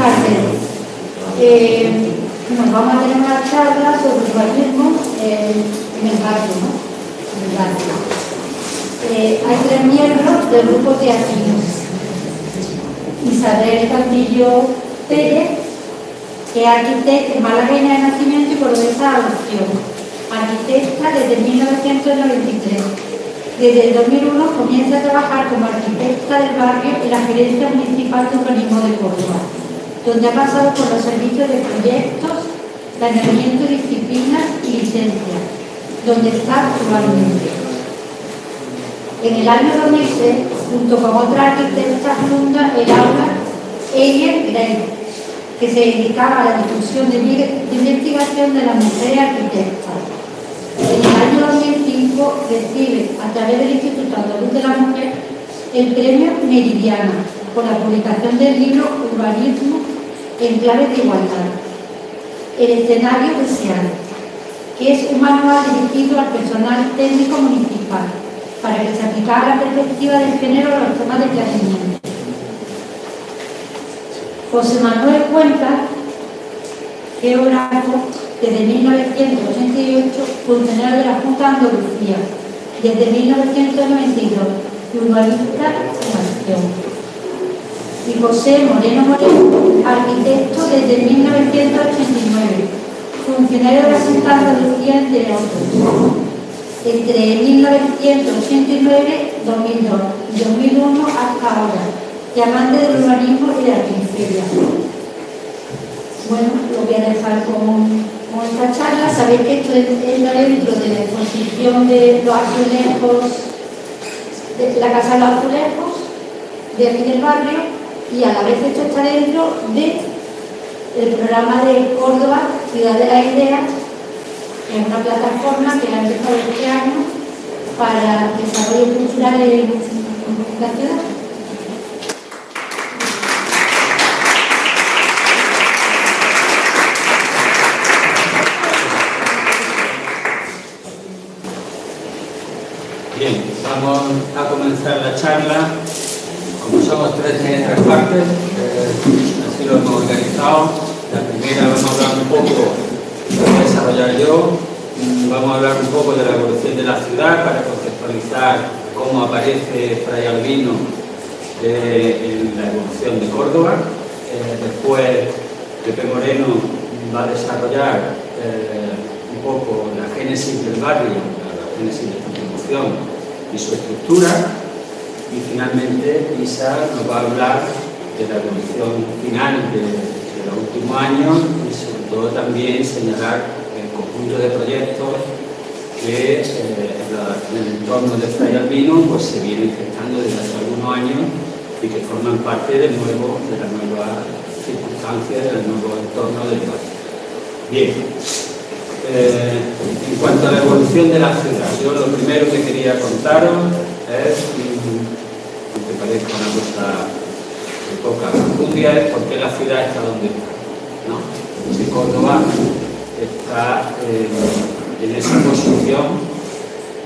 tardes. Nos vamos a tener una charla sobre urbanismo en el barrio, ¿no? En el barrio. Hay 3 miembros del grupo teatrino. Isabel Castillo Pérez, que es arquitecta malagueña de nacimiento y cordobesa de adopción, arquitecta desde 1993. Desde el 2001 comienza a trabajar como arquitecta del barrio en la Gerencia Municipal de Urbanismo de Córdoba, donde ha pasado por los servicios de proyectos, planeamiento, disciplinas y licencias, donde está actualmente. En el año 2006, junto con otra arquitecta, funda el aula Eiger Grey, que se dedicaba a la difusión de investigación de las mujeres arquitectas. En el año 2005 recibe, a través del Instituto Andaluz de la Mujer, el premio Meridiana por la publicación del libro Urbanismo en clave de igualdad. El escenario deseado, que es un manual dirigido al personal técnico municipal para que se aplicara la perspectiva del género a los temas de planeamiento. José Manuel Cuenca, geógrafo, desde 1988, funcionario de la Junta de Andalucía, desde 1992, y urbanista en acción. Y José Moreno, arquitecto desde 1989, funcionario de la Junta de Andalucía, entre otros, entre 1989, 2002 y 2001 hasta ahora, y amante del urbanismo y de la periferia. Bueno, lo voy a dejar con esta charla. Sabéis que esto entra dentro de la exposición de los azulejos, de la Casa de los Azulejos, de aquí del barrio, y a la vez esto está dentro del programa de Córdoba, Ciudad de la Idea, que es una plataforma que ha empezado este año para desarrollo cultural en la ciudad. Bien, vamos a comenzar la charla. Como somos tres partes, así lo hemos organizado. La primera vamos a hablar un poco, lo voy a desarrollar yo. Vamos a hablar un poco de la evolución de la ciudad para contextualizar cómo aparece Fray Albino en la evolución de Córdoba. Después, Pepe Moreno va a desarrollar un poco la génesis del barrio, la génesis de distribución y su estructura. Y finalmente Isa nos va a hablar de la evolución final de los últimos años y sobre todo también señalar el conjunto de proyectos que en el entorno de Fray Albino pues, se vienen gestando desde hace algunos años y que forman parte de las nuevas circunstancias, del nuevo entorno del barrio. Bien. En cuanto a la evolución de la ciudad, yo lo primero que quería contaros es, aunque parezca una cosa de poca profundidad, es por qué la ciudad está donde está, ¿no? Si Córdoba está en esa posición,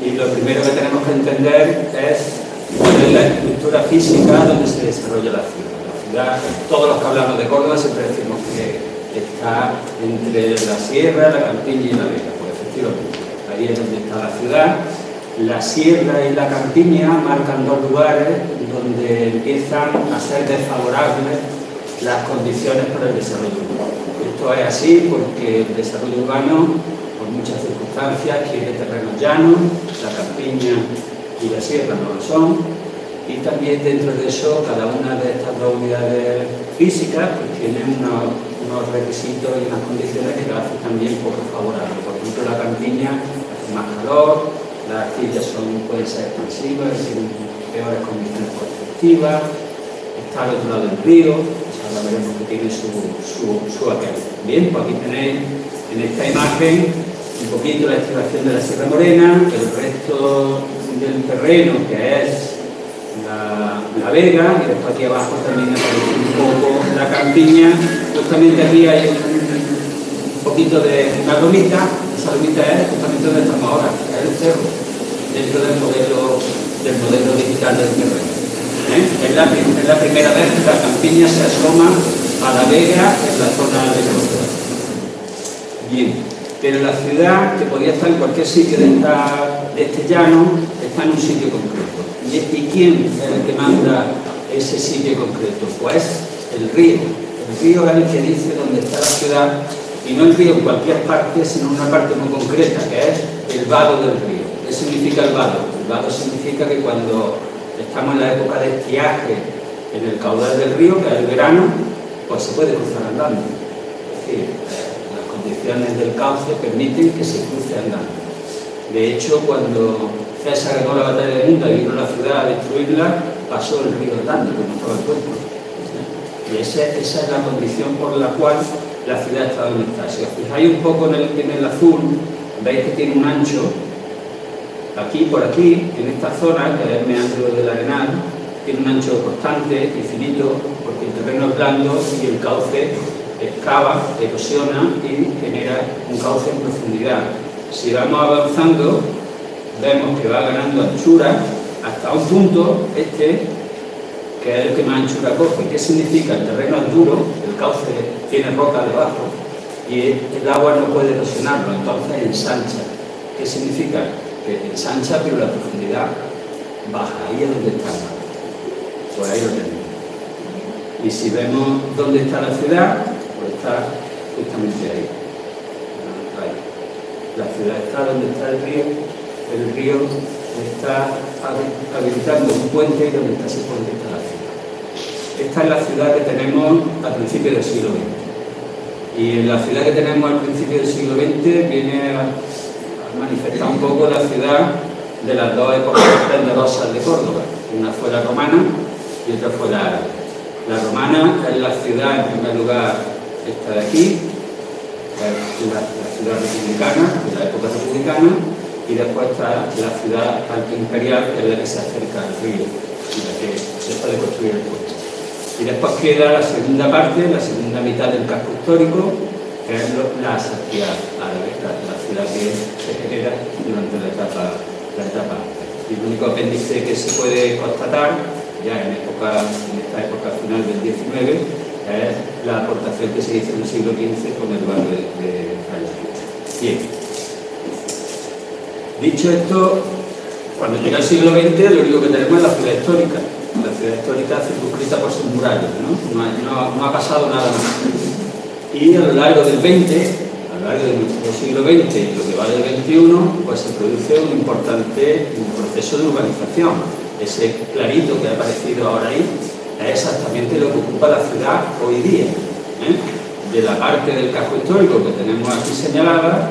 y lo primero que tenemos que entender es cuál es la estructura física donde se desarrolla la ciudad. La ciudad, todos los que hablamos de Córdoba siempre decimos que está entre la sierra, la campiña y la vega, pues efectivamente, ahí es donde está la ciudad. La sierra y la campiña marcan dos lugares donde empiezan a ser desfavorables las condiciones para el desarrollo urbano. Esto es así porque el desarrollo urbano, por muchas circunstancias, quiere terrenos llanos, la campiña y la sierra no lo son, y también dentro de eso, cada una de estas dos unidades físicas pues, tiene unos requisitos y unas condiciones que lo hacen también poco favorables. Por ejemplo, la campiña hace más calor, las arcillas pueden ser expansivas, tienen peores condiciones constructivas, está al otro lado del río, ahora veremos que tiene su aquel. Bien, pues aquí tenéis en esta imagen un poquito la estribación de la Sierra Morena, el resto del terreno que es la vega, y después aquí abajo también aparece un poco la campiña. Justamente aquí hay un poquito de una lomita, esa lomita es justamente donde estamos ahora, que es el cerro, dentro del modelo digital del terreno. Es la primera vez que la campiña se asoma Malavega en la zona de costa. Bien, pero la ciudad, que podía estar en cualquier sitio de este llano, está en un sitio concreto. ¿Y quién es el que manda ese sitio concreto? Pues el río. El río es el que dice dónde está la ciudad, y no el río en cualquier parte, sino una parte muy concreta, que es el vado del río. ¿Qué significa el vado? El vado significa que cuando estamos en la época de estiaje, en el caudal del río, que es el verano, pues se puede cruzar andando. Es decir, las condiciones del cauce permiten que se cruce andando. De hecho, cuando César ganó la batalla de Munda y vino a la ciudad a destruirla, pasó el río andando, que no estaba el puerto. Y esa es la condición por la cual la ciudad está donde está. Si os fijáis un poco en el azul, veis que tiene un ancho, aquí por aquí, en esta zona, que es el meandro del Arenal, tiene un ancho constante, infinito, porque el terreno es blando y el cauce excava, erosiona y genera un cauce en profundidad. Si vamos avanzando, vemos que va ganando anchura hasta un punto, que es el que más anchura coge. ¿Qué significa? El terreno es duro, el cauce tiene roca debajo y el agua no puede erosionarlo, entonces ensancha. ¿Qué significa? Que ensancha, pero la profundidad baja. Ahí es donde está. Pues ahí lo tenemos. Y si vemos dónde está la ciudad, pues está justamente ahí. La ciudad está donde está el río está habilitando un puente y donde está ese puente está la ciudad. Esta es la ciudad que tenemos al principio del siglo XX. Y en la ciudad que tenemos al principio del siglo XX viene a manifestar un poco la ciudad de las dos épocas esplendorosas de Córdoba. Una fue la romana y otra fue la árabe. La romana es la ciudad, en primer lugar, esta de aquí, la ciudad republicana, de la época republicana, y después está la ciudad imperial, que es la que se acerca al río y la que se puede construir el puerto. Y después queda la segunda parte, la segunda mitad del casco histórico, que es la Saskía árabe, la ciudad que se genera durante la etapa. Y el único apéndice que se puede constatar, ya en esta época final del XIX, es la aportación que se hizo en el siglo XV con el barrio de Francia. Bien. Dicho esto, cuando llega el siglo XX, lo único que tenemos es la ciudad histórica. La ciudad histórica circunscrita por sus murallas, no ha pasado nada más. Y a lo largo del XX, a lo largo del siglo XX y lo que va del XXI, pues se produce un importante proceso de urbanización. Ese clarito que ha aparecido ahora ahí es exactamente lo que ocupa la ciudad hoy día. De la parte del casco histórico que tenemos aquí señalada,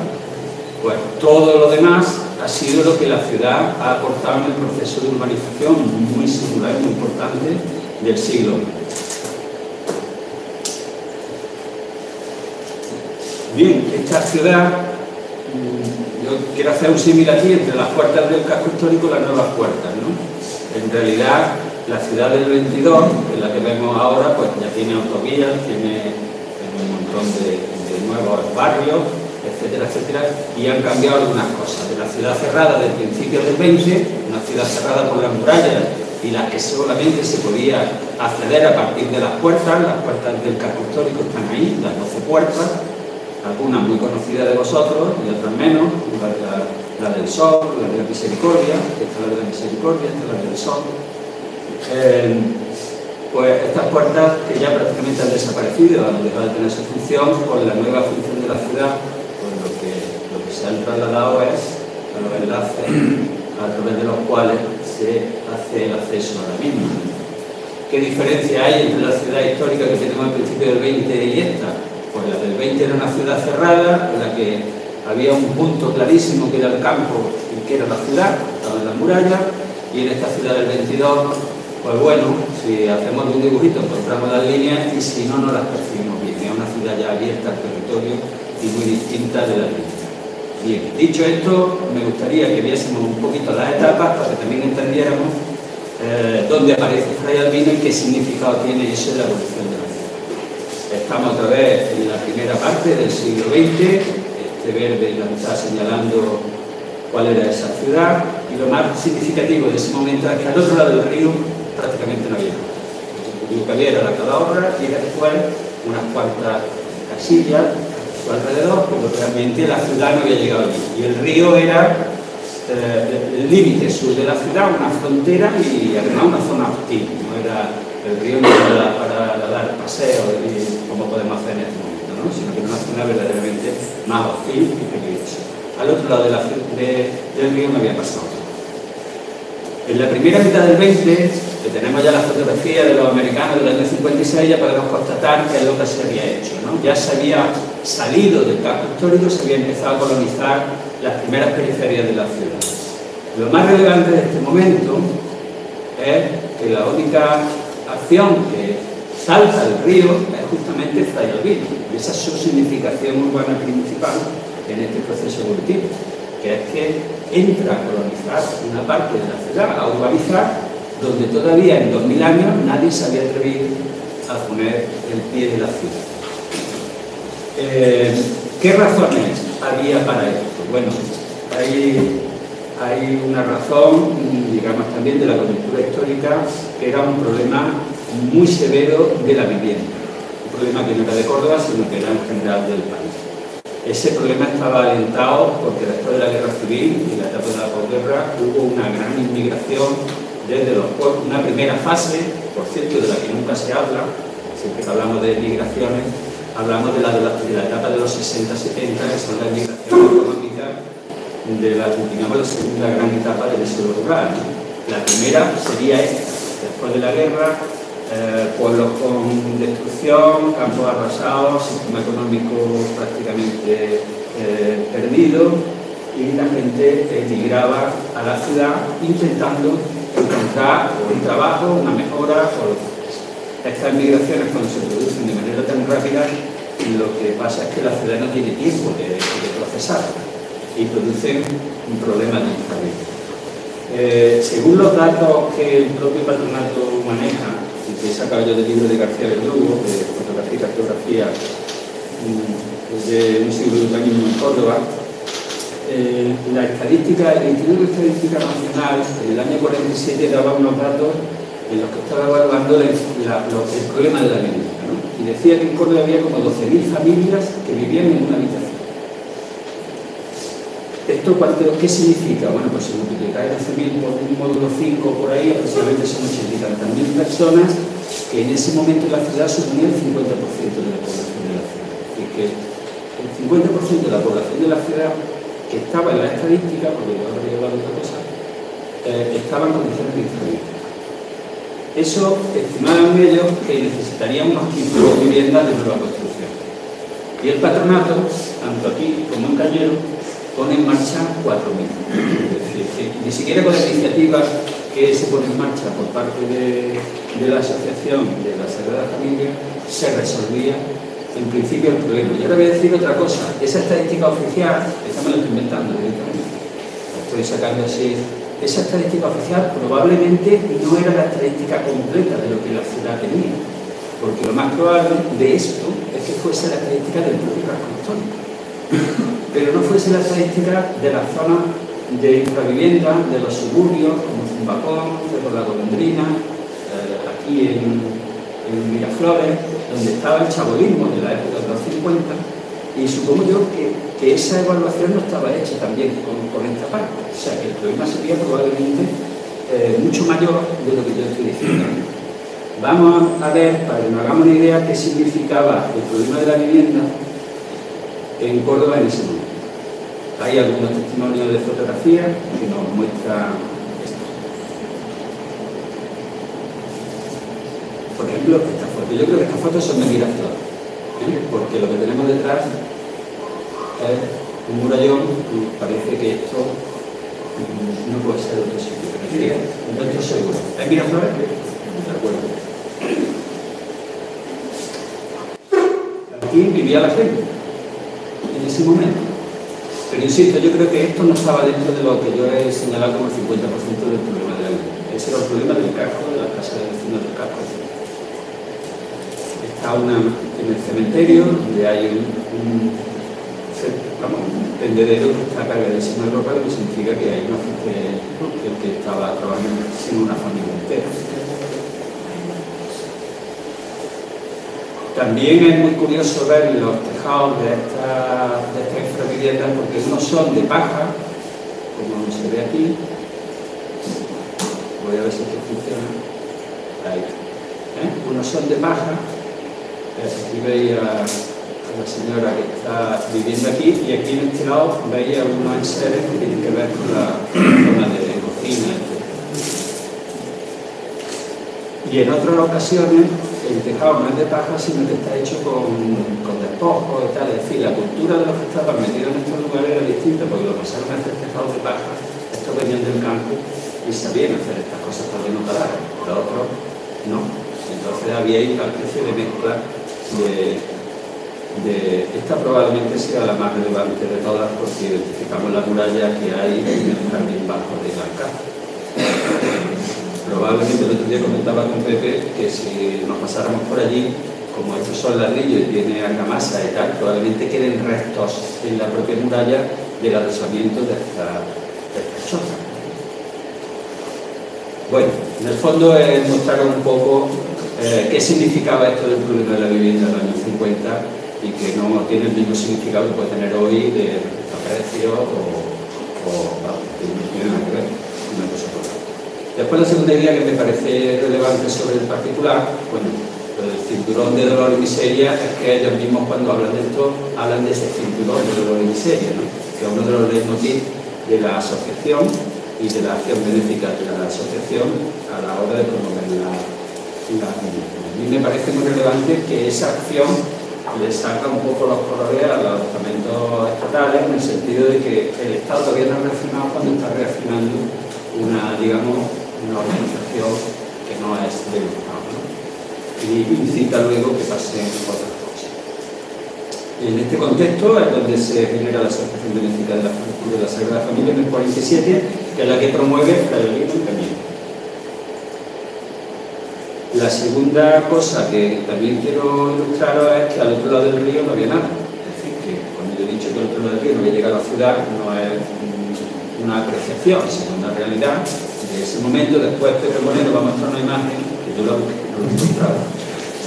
pues todo lo demás ha sido lo que la ciudad ha aportado en el proceso de urbanización muy singular, muy importante del siglo XX. Bien, esta ciudad, yo quiero hacer un símil aquí entre las puertas del casco histórico y las nuevas puertas, ¿no? En realidad, la ciudad del 22, que es la que vemos ahora, pues ya tiene autovías, tiene un montón de nuevos barrios, etcétera, etcétera, y han cambiado algunas cosas. De la ciudad cerrada del principio del 20, una ciudad cerrada por las murallas y las que solamente se podía acceder a partir de las puertas del casco histórico están ahí, las 12 puertas, algunas muy conocidas de vosotros y otras menos, la del Sol, la de la Misericordia, esta es la de la Misericordia, esta es la del Sol. Pues estas puertas que ya prácticamente han desaparecido, han dejado de tener su función, con la nueva función de la ciudad, pues lo que se ha trasladado es a los enlaces a través de los cuales se hace el acceso a la misma. ¿Qué diferencia hay entre la ciudad histórica que tenemos al principio del 20 y esta? Pues la del 20 era una ciudad cerrada, en la que había un punto clarísimo que era el campo y que era la ciudad, estaba en la muralla, y en esta ciudad del 22, pues bueno, si hacemos un dibujito encontramos las líneas y si no, no las percibimos bien. Es una ciudad ya abierta al territorio y muy distinta de la líneas. Bien, dicho esto, me gustaría que viésemos un poquito las etapas para que también entendiéramos dónde aparece Fray Albino y qué significado tiene eso de la evolución de la ciudad. Estamos otra vez en la primera parte del siglo XX, este verde nos está señalando cuál era esa ciudad, y lo más significativo de ese momento es que al otro lado del río prácticamente no había nada. Lo que había era la Calahorra y después unas cuantas casillas a su alrededor, pero realmente la ciudad no había llegado allí. Y el río era el límite sur de la ciudad, una frontera y además una zona hostil. No era el río no era para dar paseos como podemos hacer en este momento, ¿no? Sino que era una zona verdaderamente más hostil y peligrosa. Al otro lado del río no había pasado. En la primera mitad del 20, que tenemos ya la fotografía de los americanos del año 56, ya podemos constatar que es lo que se había hecho, ¿no? Ya se había salido del casco histórico, se había empezado a colonizar las primeras periferias de la ciudad. Lo más relevante de este momento es que la única acción que salta el río es justamente Zayalbino, y esa es su significación urbana principal en este proceso evolutivo, que es que entra a colonizar una parte de la ciudad, a urbanizar, donde todavía en 2000 años nadie se había atrevido a poner el pie de la ciudad. ¿Qué razones había para esto? Bueno, hay una razón, digamos también de la coyuntura histórica, que era un problema muy severo de la vivienda. Un problema que no era de Córdoba, sino que era en general del país. Ese problema estaba alentado porque después de la guerra civil y la etapa de la posguerra hubo una gran inmigración desde los pueblos, una primera fase, por cierto, de la que nunca se habla, siempre que hablamos de migraciones, hablamos de la etapa de los 60-70, que son las migraciones económicas de la, digamos, la segunda gran etapa del desarrollo rural, ¿no? La primera sería esta, después de la guerra, pueblos con destrucción, campos arrasados, sistema económico prácticamente perdido, y la gente emigraba a la ciudad intentando encontrar un trabajo, una mejora o lo que sea. Estas migraciones, cuando se producen de manera tan rápida, lo que pasa es que la ciudad no tiene tiempo de procesar y producen un problema de infravivienda. Según los datos que el propio patronato maneja, y que he sacado yo del libro de García Verdugo, de fotografía y cartografía de un siglo de urbanismo en Córdoba, la estadística, el Instituto de Estadística Nacional en el año 47 daba unos datos en los que estaba evaluando el problema de la vivienda, ¿no? Y decía que en Córdoba había como 12.000 familias que vivían en una habitación. ¿Esto qué significa? Bueno, pues si multiplicáis 12.000 por un módulo 5 por ahí, aproximadamente son 80 y tantas mil personas que en ese momento en la ciudad suponían el 50% de la población de la ciudad. Es decir, que el 50% de la población de la ciudad que estaba en la estadística, porque yo habría hablado de otra cosa, estaba en condiciones de infravivienda. Eso estimaban ellos que necesitarían unos 15.000 viviendas de nueva construcción. Y el patronato, tanto aquí como en Cañero, pone en marcha 4.000. Es decir, que ni siquiera con la iniciativa que se pone en marcha por parte de la Asociación de la Sagrada Familia se resolvía en principio el problema. Y ahora voy a decir otra cosa. Esa estadística oficial, esta me la estoy inventando directamente, la estoy sacando así. Esa estadística oficial probablemente no era la estadística completa de lo que la ciudad tenía, porque lo más probable de esto es que fuese la estadística del propio casco histórico, pero no fuese la estadística de la zona de infravivienda, de los suburbios, como Zumbacón, Cerro La Golondrina, aquí en Miraflores, donde estaba el chabolismo de la época de los 50, y supongo yo que esa evaluación no estaba hecha también con esta parte. O sea, que el problema sería probablemente mucho mayor de lo que yo estoy diciendo. Vamos a ver, para que nos hagamos una idea, qué significaba el problema de la vivienda en Córdoba en ese momento. Hay algunos testimonios de fotografía que nos muestran esto. Por ejemplo, esta foto. Yo creo que estas fotos son de Miraflores, porque lo que tenemos detrás es un murallón y parece que esto no puede ser otro sitio. No estoy seguro. ¿Es Miraflores? De acuerdo. Aquí vivía la gente en ese momento. Pero insisto, yo creo que esto no estaba dentro de lo que yo he señalado como el 50% del problema de la vida. Ese era el problema del casco, de las casas de vecinos del casco. Está en el cementerio, donde hay un tendedero que está cargadísimo de ropa, lo que significa que hay una gente que estaba trabajando en una familia entera. También es muy curioso ver los tejados de estas infraviviendas, porque unos son de paja, como se ve aquí. Voy a ver si esto funciona. Ahí. Unos son de paja. Aquí veis a la señora que está viviendo aquí, y aquí en este lado veis algunos enseres que tienen que ver con la zona de cocina, etc. Y en otras ocasiones el tejado no es de paja, sino que está hecho con despojos y tal. Es decir, la cultura de los que estaban metidos en estos lugares era distinta, porque los que pasaron a hacer tejados de paja, estos venían del campo y sabían hacer estas cosas para no calar, los otros no. Entonces había ahí una especie de mezcla esta probablemente sea la más relevante de todas, porque identificamos la muralla que hay en el jardín bajo de Alcázar. Probablemente el otro día comentaba con Pepe que si nos pasáramos por allí, como estos son ladrillos y tiene argamasa y tal, probablemente queden restos en la propia muralla del adosamiento de esta choza. Bueno, en el fondo es mostrar un poco qué significaba esto del problema de la vivienda en los años 50 y que no tiene el mismo significado que puede tener hoy de precio no tiene nada que ver una cosa con otra. Después la segunda idea que me parece relevante sobre el particular, bueno, el cinturón de dolor y miseria, es que ellos mismos cuando hablan de esto, hablan de ese cinturón de dolor y miseria, ¿no? Que es uno de los leitmotiv de la asociación y de la acción benéfica de la asociación a la hora de promover la vivienda. A mí me parece muy relevante que esa acción le saca un poco los colores a los estamentos estatales, en el sentido de que el Estado todavía no ha reaccionado cuando está reaccionando una organización que no es del Estado, ¿no? Y incita luego que pasen otras cosas. En este contexto es donde se genera la Asociación Benéfica de la Sagrada Familia en el 47, que es la que promueve el libro y camino. La segunda cosa que también quiero ilustraros es que al otro lado del río no había nada. Es decir, que cuando yo he dicho que al otro lado del río no había llegado a la ciudad, no es una apreciación, sino una realidad. De ese momento, después Pepe Moreno va a mostrar una imagen, que yo no lo he encontrado,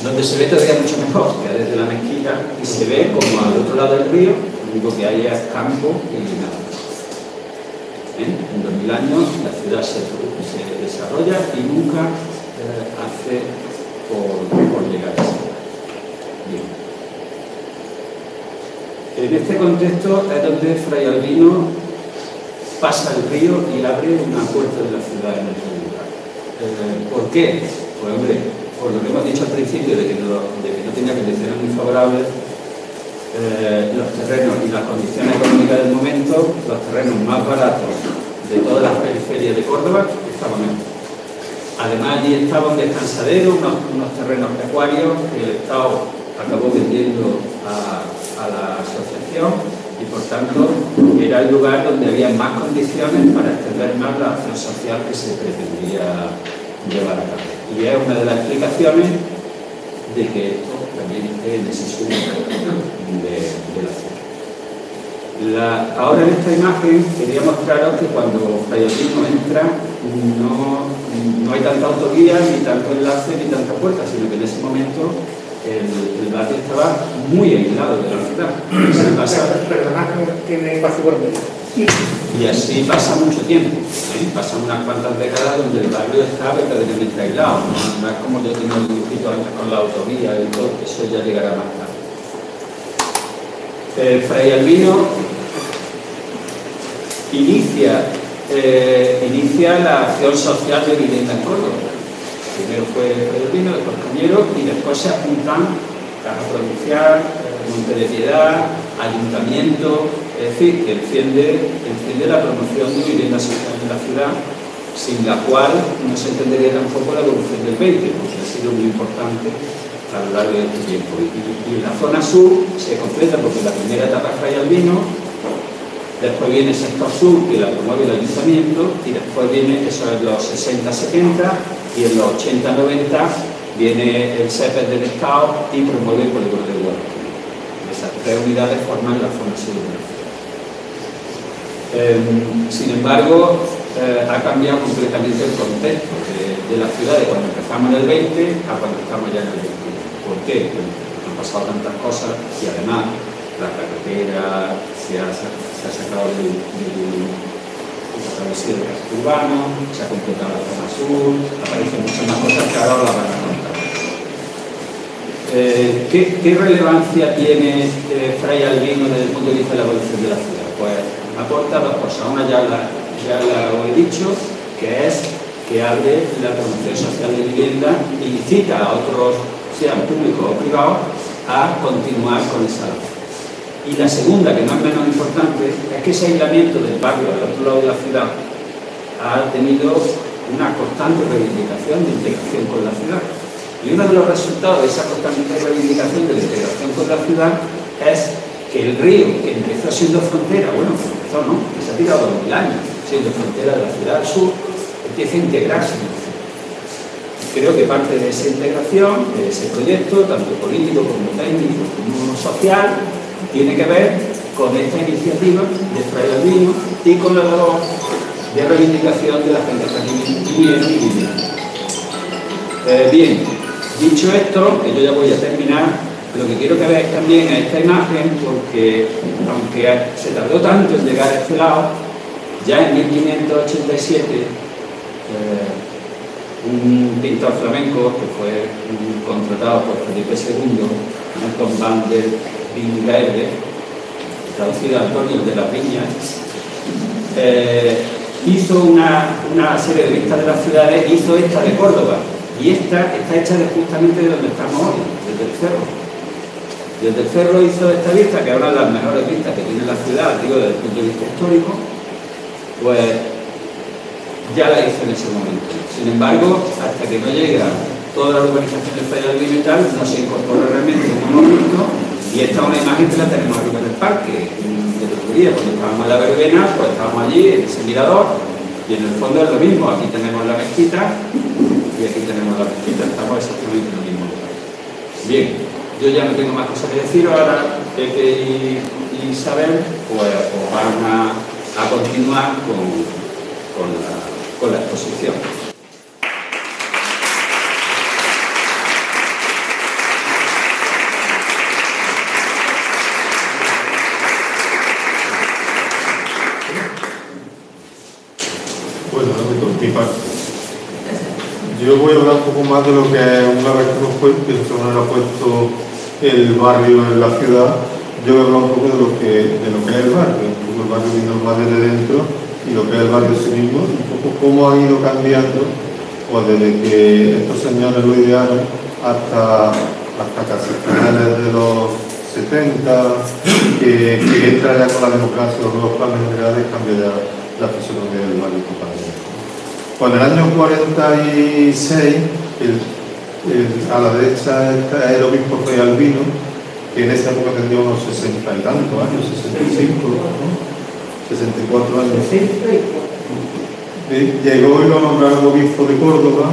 donde se ve todavía mucho mejor, que es desde la mezquita, y se ve como al otro lado del río, lo único que hay es campo y nada. En 2000 años la ciudad se desarrolla y nunca hace por llegar a esa. Bien. En este contexto es donde Fray Albino pasa el río y abre una puerta de la ciudad en otro lugar. ¿Por qué? Pues hombre, por lo que hemos dicho al principio de que no tenía condiciones muy favorables, los terrenos y las condiciones económicas del momento, los terrenos más baratos de todas las periferias de Córdoba estaban aquí. Además, allí estaba un descansadero, unos terrenos pecuarios que el Estado acabó vendiendo a la asociación y, por tanto, era el lugar donde había más condiciones para extender más la acción social que se pretendía llevar a cabo. Y es una de las explicaciones de que esto también esté en ese sur de la ciudad. Ahora en esta imagen quería mostraros que cuando Fray Albino entra no hay tanta autovía, ni tanto enlace, ni tanta puerta, sino que en ese momento el barrio estaba muy aislado de la ciudad. Perdona que tiene espacio por medio. Y así pasa mucho tiempo, pasan unas cuantas décadas donde el barrio está verdaderamente aislado, no es como yo tengo el dibujito antes con la autovía y todo, que eso ya llegará más tarde. Fray Albino inicia la acción social de vivienda en Córdoba. Primero fue Fray Albino, después Cañero, y después se apuntan Caja Provincial, Monte de Piedad, Ayuntamiento, es decir, que enciende la promoción de vivienda social en la ciudad, sin la cual no se entendería tampoco la evolución del 20, porque ha sido muy importante a lo largo de este tiempo. Y la zona sur se completa porque la primera etapa es Fray Albino, después viene el sector sur, que la promueve el ayuntamiento, y después viene, eso es los 60-70, y en los 80-90 viene el CEPES del Estado y promueve el polígono de Huerta. Esas tres unidades forman la zona sur de la ciudad. Sin embargo, ha cambiado completamente el contexto de la ciudad de cuando empezamos en el 20 a cuando estamos ya en el 21. ¿Por qué? Bueno, pasado tantas cosas y además la carretera se ha sacado del travesía del casco urbano, se ha completado la zona sur, aparecen muchas más cosas que ahora las van a contar. ¿Qué relevancia tiene Fray Albino desde el punto de vista de la evolución de la ciudad? Pues aporta dos cosas. Una ya la he dicho, que es que abre la promoción social de vivienda y incita a otros, sean públicos o privados, a continuar con esa labor. Y la segunda, que no es menos importante, es que ese aislamiento del barrio al otro lado de la ciudad ha tenido una constante reivindicación de integración con la ciudad. Y uno de los resultados de esa constante reivindicación de la integración con la ciudad es que el río, que empezó siendo frontera, bueno, empezó, ¿no? Que se ha tirado 2000 años siendo frontera de la ciudad al sur, empieza a integrarse en la ciudad. Creo que parte de esa integración, de ese proyecto, tanto político como técnico como social, tiene que ver con esta iniciativa de Fray Albino y con la labor de reivindicación de la gente que aquí viviendo y viviendo. Bien, dicho esto, que yo ya voy a terminar, lo que quiero que veáis también es esta imagen, porque aunque se tardó tanto en llegar a este lado, ya en 1587 un pintor flamenco que fue contratado por Felipe II, Anton van der Vingaerde, traducido Antonio de las Viñas, hizo una serie de vistas de las ciudades, hizo esta de Córdoba, y esta está hecha justamente de donde estamos hoy, desde el cerro. Desde el cerro hizo esta vista, que es una de las mejores vistas que tiene la ciudad, digo, desde el punto de vista histórico, pues ya la hizo en ese momento. Sin embargo, hasta que no llega toda la urbanización de Fray Albino y tal, no se incorpora realmente, como hemos visto, y esta es una imagen que la tenemos arriba en el parque. El otro día, cuando estábamos en la verbena, pues estábamos allí, en ese mirador, y en el fondo es lo mismo. Aquí tenemos la mezquita, y aquí tenemos la mezquita, estamos exactamente en lo mismo. Bien, yo ya no tengo más cosas que decir, ahora Pepe y Isabel pues van a continuar con la exposición. Bueno, mi parte. Yo voy a hablar un poco más de lo que una vez que nos ha puesto el barrio en la ciudad, yo voy a hablar un poco de lo que es el barrio, un poco el barrio vino más desde dentro y lo que es el barrio en sí mismo, un poco cómo ha ido cambiando, pues desde que estos señores lo idearon hasta casi finales de los 70, que entra ya con la democracia, los nuevos planes generales, cambia ya la fisonomía del barrio totalmente. Pues en el año 46, a la derecha está el obispo Fray Albino, que en esa época tendría unos 60 y tantos años, 65, ¿no? 64 años. Llegó y lo nombraron obispo de Córdoba,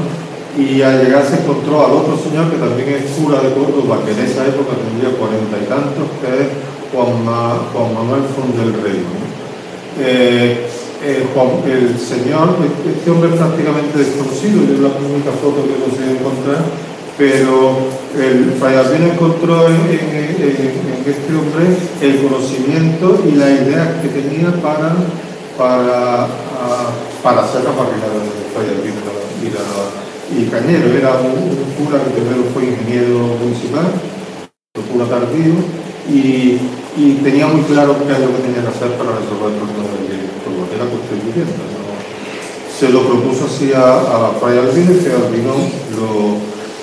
y al llegar se encontró al otro señor que también es cura de Córdoba, que en esa época tendría 40 y tantos, que es Juan Manuel Font del Rey, ¿no? El señor, este hombre es prácticamente desconocido, yo es la única foto que conseguí encontrar, pero el Fray Albino encontró en este hombre el conocimiento y la idea que tenía para hacer la barricada de Fray Albino y Cañero. Era un cura que primero fue ingeniero municipal, cura tardío, y tenía muy claro qué es lo que tenía que hacer para resolver el problema del era contribuyente, ¿no? Se lo propuso así a Fray Albino, y Fray Albino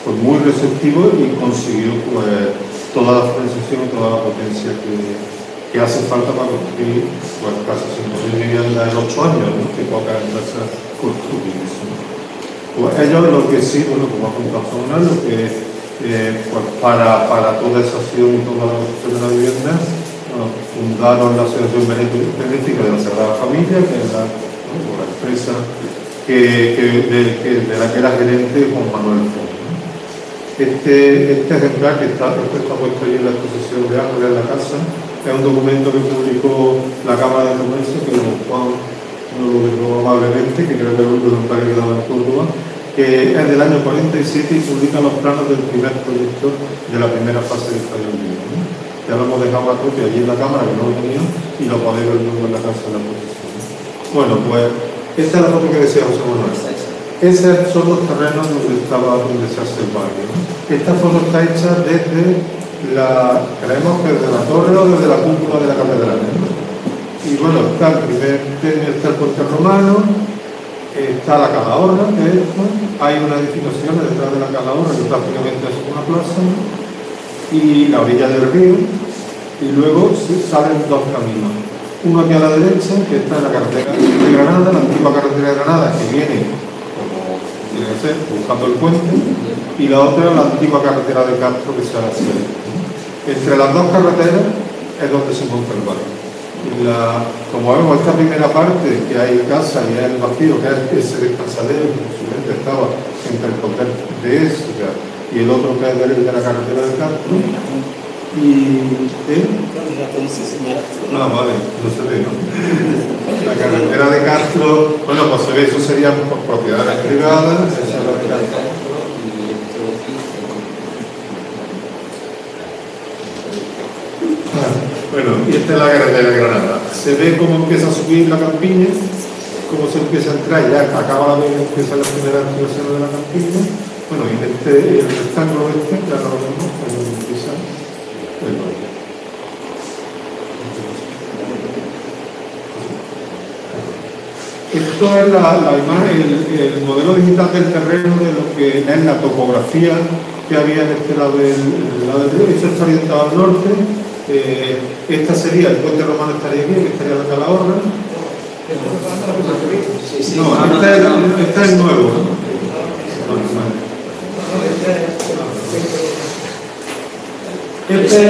fue muy receptivo y consiguió pues toda la organización y toda la potencia que hace falta para construir pues, casi 5.000 viviendas en 8 años, ¿no? Que pocas empresas construyen eso, ¿no? Pues ellos lo que sí, bueno, como ha contado Samuel, lo que pues para toda esa acción y toda la construcción de la vivienda, fundaron la Asociación Benéfica de la Sagrada Familia, que es la empresa de la que era gerente Juan Manuel Font. Este ejemplar que está puesto ahí en la exposición de Ángeles en la casa es un documento que publicó la Cámara de Comercio, que don Juan nos lo dejó amablemente, que creo que es un voluntario que daba en Córdoba, que es del año 47 y publica los planos del primer proyecto de la primera fase del Fallo del Río, ¿no? Ya lo hemos dejado a copia allí en la cámara, que no lo tenía, y lo podéis ver luego en la casa de la exposición. Bueno, pues esta es la foto que decía José Manuel. Esos son los terrenos donde se hace el barrio, ¿no? Esta foto está hecha desde creemos que desde la torre o desde la cúpula de la catedral, ¿no? Y bueno, está el primer premio, está el puente romano, está la Calahorra, que es esto, hay una edificación detrás de la Calahorra que prácticamente es una plaza, ¿no? Y la orilla del río, y luego salen dos caminos. Uno aquí a la derecha, que está en la carretera de Granada, la antigua carretera de Granada, que viene, como tiene que ser, buscando el puente, y la otra, la antigua carretera de Castro, que sale hacia el este. Entre las dos carreteras es donde se encuentra el barrio. Como vemos, esta primera parte, que hay casa y hay el vacío, que es ese descansadero, que posiblemente estaba entre el hotel de eso, y el otro que es de la carretera de Castro. Vale, no se ve, ¿no? La carretera de Castro, bueno, pues se ve, eso serían propiedades privadas. Bueno, y esta es la carretera de Granada. Se ve cómo empieza a subir la campiña, cómo se empieza a entrar, ya acaba la vez, empieza la primera activación de la campiña. Bueno, y el rectángulo ya no lo vemos, es donde empieza el barrio. Esto es la imagen, el modelo digital del terreno de lo que es la topografía que había en este lado del río. Esto está orientado al norte. Esta sería, el puente romano estaría aquí, que estaría la Calahorra. No, este es nuevo. Este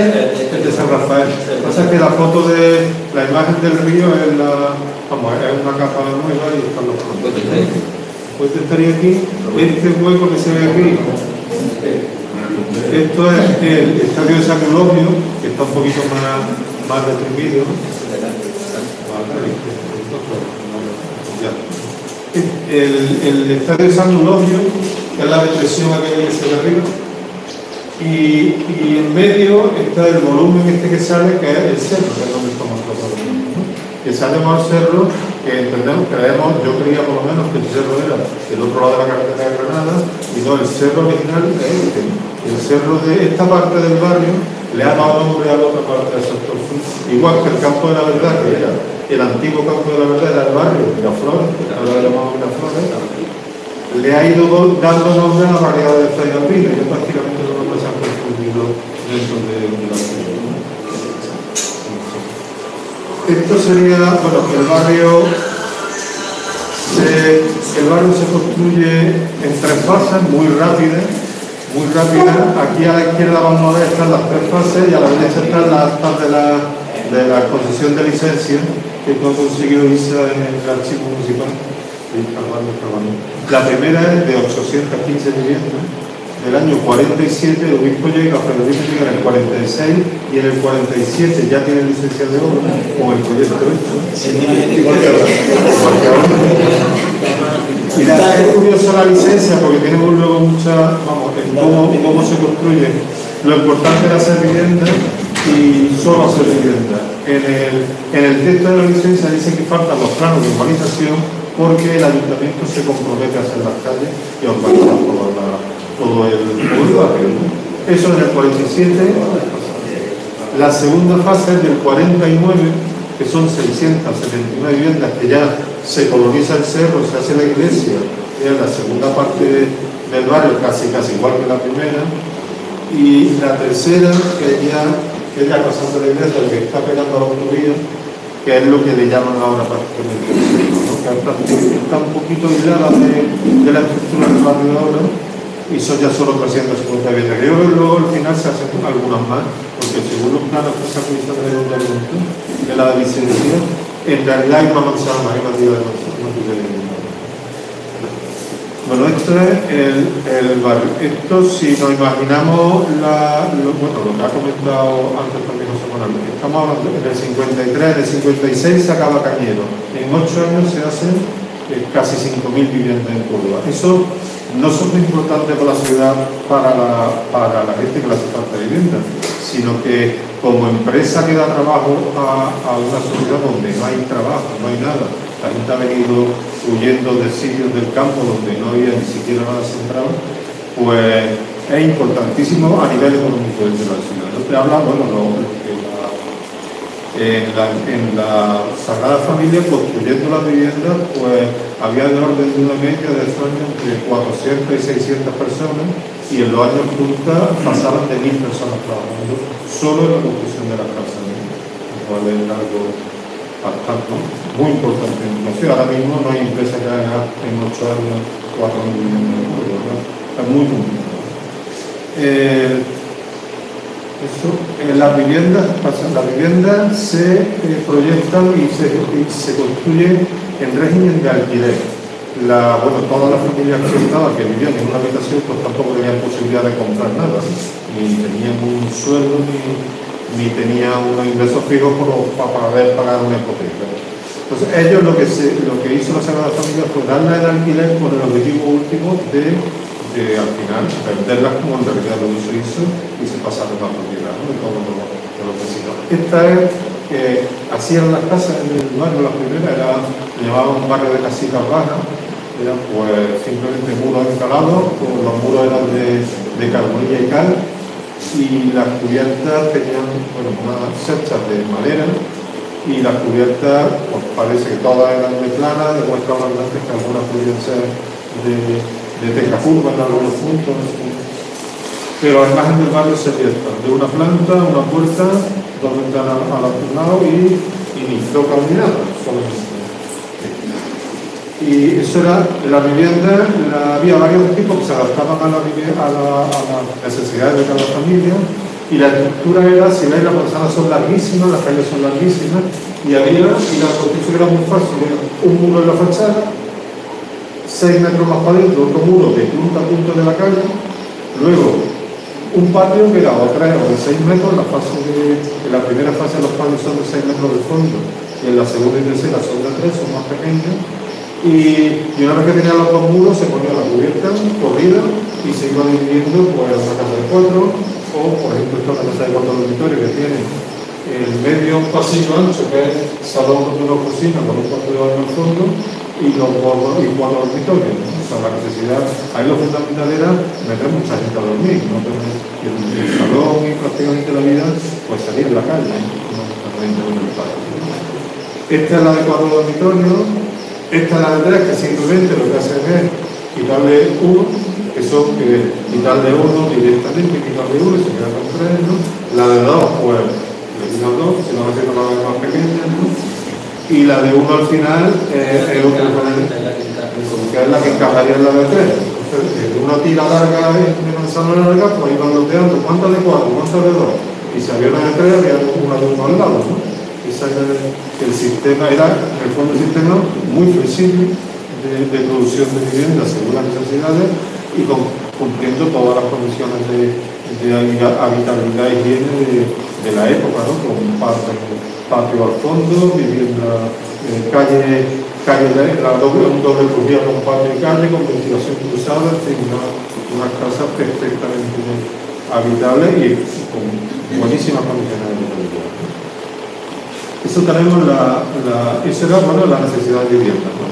es de San Rafael. Lo que pasa es que la foto de la imagen del río es es una capa nueva y están los puentes. El puente estaría aquí. Este hueco que se ve aquí, esto es el estadio de San Eulogio, que está un poquito más deprimido. El estadio de San Eulogio, que es la depresión aquella que se ve arriba. Y en medio está el volumen este que sale, que es el cerro, que es donde estamos nosotros, ¿no? Que salimos al cerro, que entendemos, yo creía por lo menos que el cerro era el otro lado de la carretera de Granada, y no, el cerro original es este. El cerro de esta parte del barrio le ha dado nombre a la otra parte del sector sur. Igual que el campo de la verdad, que era el antiguo campo de la verdad, era el barrio Miraflores, que ahora lo llamamos Miraflores, le ha ido dando nombre a la variedad de Fray Gabriel, que prácticamente los nombres se han confundido dentro de la ciudad. Esto sería, bueno, que el barrio se construye en tres fases muy rápidas. Aquí a la izquierda vamos a ver están las tres fases y a la derecha están las actas de la concesión de licencia que no consiguió ISA en el archivo municipal. La primera es de 815 viviendas del año 47, el obispo llega a Federico llega en el 46 y en el 47 ya tiene licencia de obra con el proyecto y es curiosa la licencia porque tenemos luego mucha, cómo se construye. Lo importante era hacer vivienda y solo hacer vivienda. En el texto de la licencia dice que faltan los planos de urbanización porque el ayuntamiento se compromete a hacer las calles y a urbanizar todo el barrio. Eso en el 47. La segunda fase es del 49, que son 679 viviendas que ya se coloniza el cerro, se hace la iglesia, que es la segunda parte del barrio, casi igual que la primera. Y la tercera, que ya pasando la iglesia, que está pegando a la autovía, que es lo que le llaman ahora prácticamente, ¿no? Que está un poquito aislada de la estructura del barrio de ahora, y son ya solo 350 viviendas. Creo que luego al final se hacen algunas más, porque según los planos que se han visto en el ayuntamiento, de la licencia, en realidad hay una manzana más, hay una tira de manzana. Bueno, esto es el barrio. Esto, si nos imaginamos lo que ha comentado antes también José Manuel, estamos hablando del 53, del 56 se acaba Cañero. En 8 años se hacen casi 5.000 viviendas en Córdoba. Eso no son importantes para la ciudad, para la gente que le hace falta vivienda, sino que como empresa que da trabajo a una sociedad donde no hay trabajo, no hay nada. La gente ha venido huyendo de sitios del campo donde no había ni siquiera nada sembrado, pues es importantísimo a nivel económico de la ciudad. No te habla, bueno, en la Sagrada Familia, construyendo las viviendas, pues había de orden de una media de sueños entre 400 y 600 personas, y en los años punta pasaban de 1000 personas trabajando solo en la construcción de las casas, ¿no? Lo cual es algo bastante, muy importante en la ciudad. Ahora mismo no hay empresa que haga en 8 años 4.000 millones de euros, ¿no? Es muy complicado. Las viviendas se proyectan y se construyen en régimen de alquiler. Todas las familias que vivían en una habitación pues tampoco tenían posibilidad de comprar nada, ni tenían un sueldo ni tenían unos ingresos fijos para poder pagar una hipoteca. Entonces ellos lo que hizo la Sagrada Familia fue darle el alquiler con el objetivo último de al final venderlas como en realidad lo que se hizo y se pasaron a la propiedad, ¿no? De todos los vecinos. Esta es, así eran las casas en el barrio, la primera llamaban un barrio de casitas bajas, eran pues simplemente muros encalados, los muros eran de carbonilla y cal, y las cubiertas tenían unas cerchas de madera, y las cubiertas pues parece que todas eran de plana, de muestras abundantes, que algunas podían ser de teja curva en algunos puntos, pero la imagen del barrio se abierta de una planta, una puerta, dos ventanas al otro lado y ni toca ni nada, solamente. Y eso era la vivienda, había varios tipos que se adaptaban a las necesidades de cada familia, y la estructura era, si veis, las manzanas son larguísimas, las calles son larguísimas, y la construcción era muy fácil, era un muro en la fachada, 6 metros más para adentro, otro muro de punta a punta de la calle, luego un patio que era o 3 o de 6 metros, en la primera fase los patios son de 6 metros de fondo, y en la segunda y tercera son de 3, son más pequeños, y una vez que tenía los dos muros se ponía la cubierta corrida y se iba dividiendo pues una casa de 4, o por ejemplo esta casa de 4 dormitorios que tiene el medio pasillo ancho, que es salón de una cocina con un cuarto de baño al fondo, y 4 dormitorios, ¿no? O sea, la necesidad, ahí lo fundamental era meter mucha gente a dormir, no tener el salón y prácticamente la vida, pues salir a la calle, no realmente en el patio. Esta es la de 4 dormitorios, esta es la de 3, que simplemente lo que hace es quitarle uno, quitarle uno directamente, quitarle uno y se queda con 3, ¿no? La de 2, pues le quitan 2, se van haciendo cada vez más pequeñas, ¿no? Y la de 1 al final es lo que es la que encajaría en la de 3. Entonces, una tira larga de manzana larga, pues iban loteando cuántas de 4, cuántas de 2. Y si había una de 3, había una de 1 al lado, ¿no? El sistema era, en el fondo, un sistema muy flexible de producción de viviendas según las necesidades y cumpliendo todas las condiciones de habitabilidad y higiene de la época, ¿no? Con un patio al fondo, vivienda, un doble crujía con patio y calle, con ventilación cruzada, en fin, unas casas perfectamente habitables y con buenísimas condiciones de vivienda. Eso tenemos eso era la necesidad de vivienda, ¿no?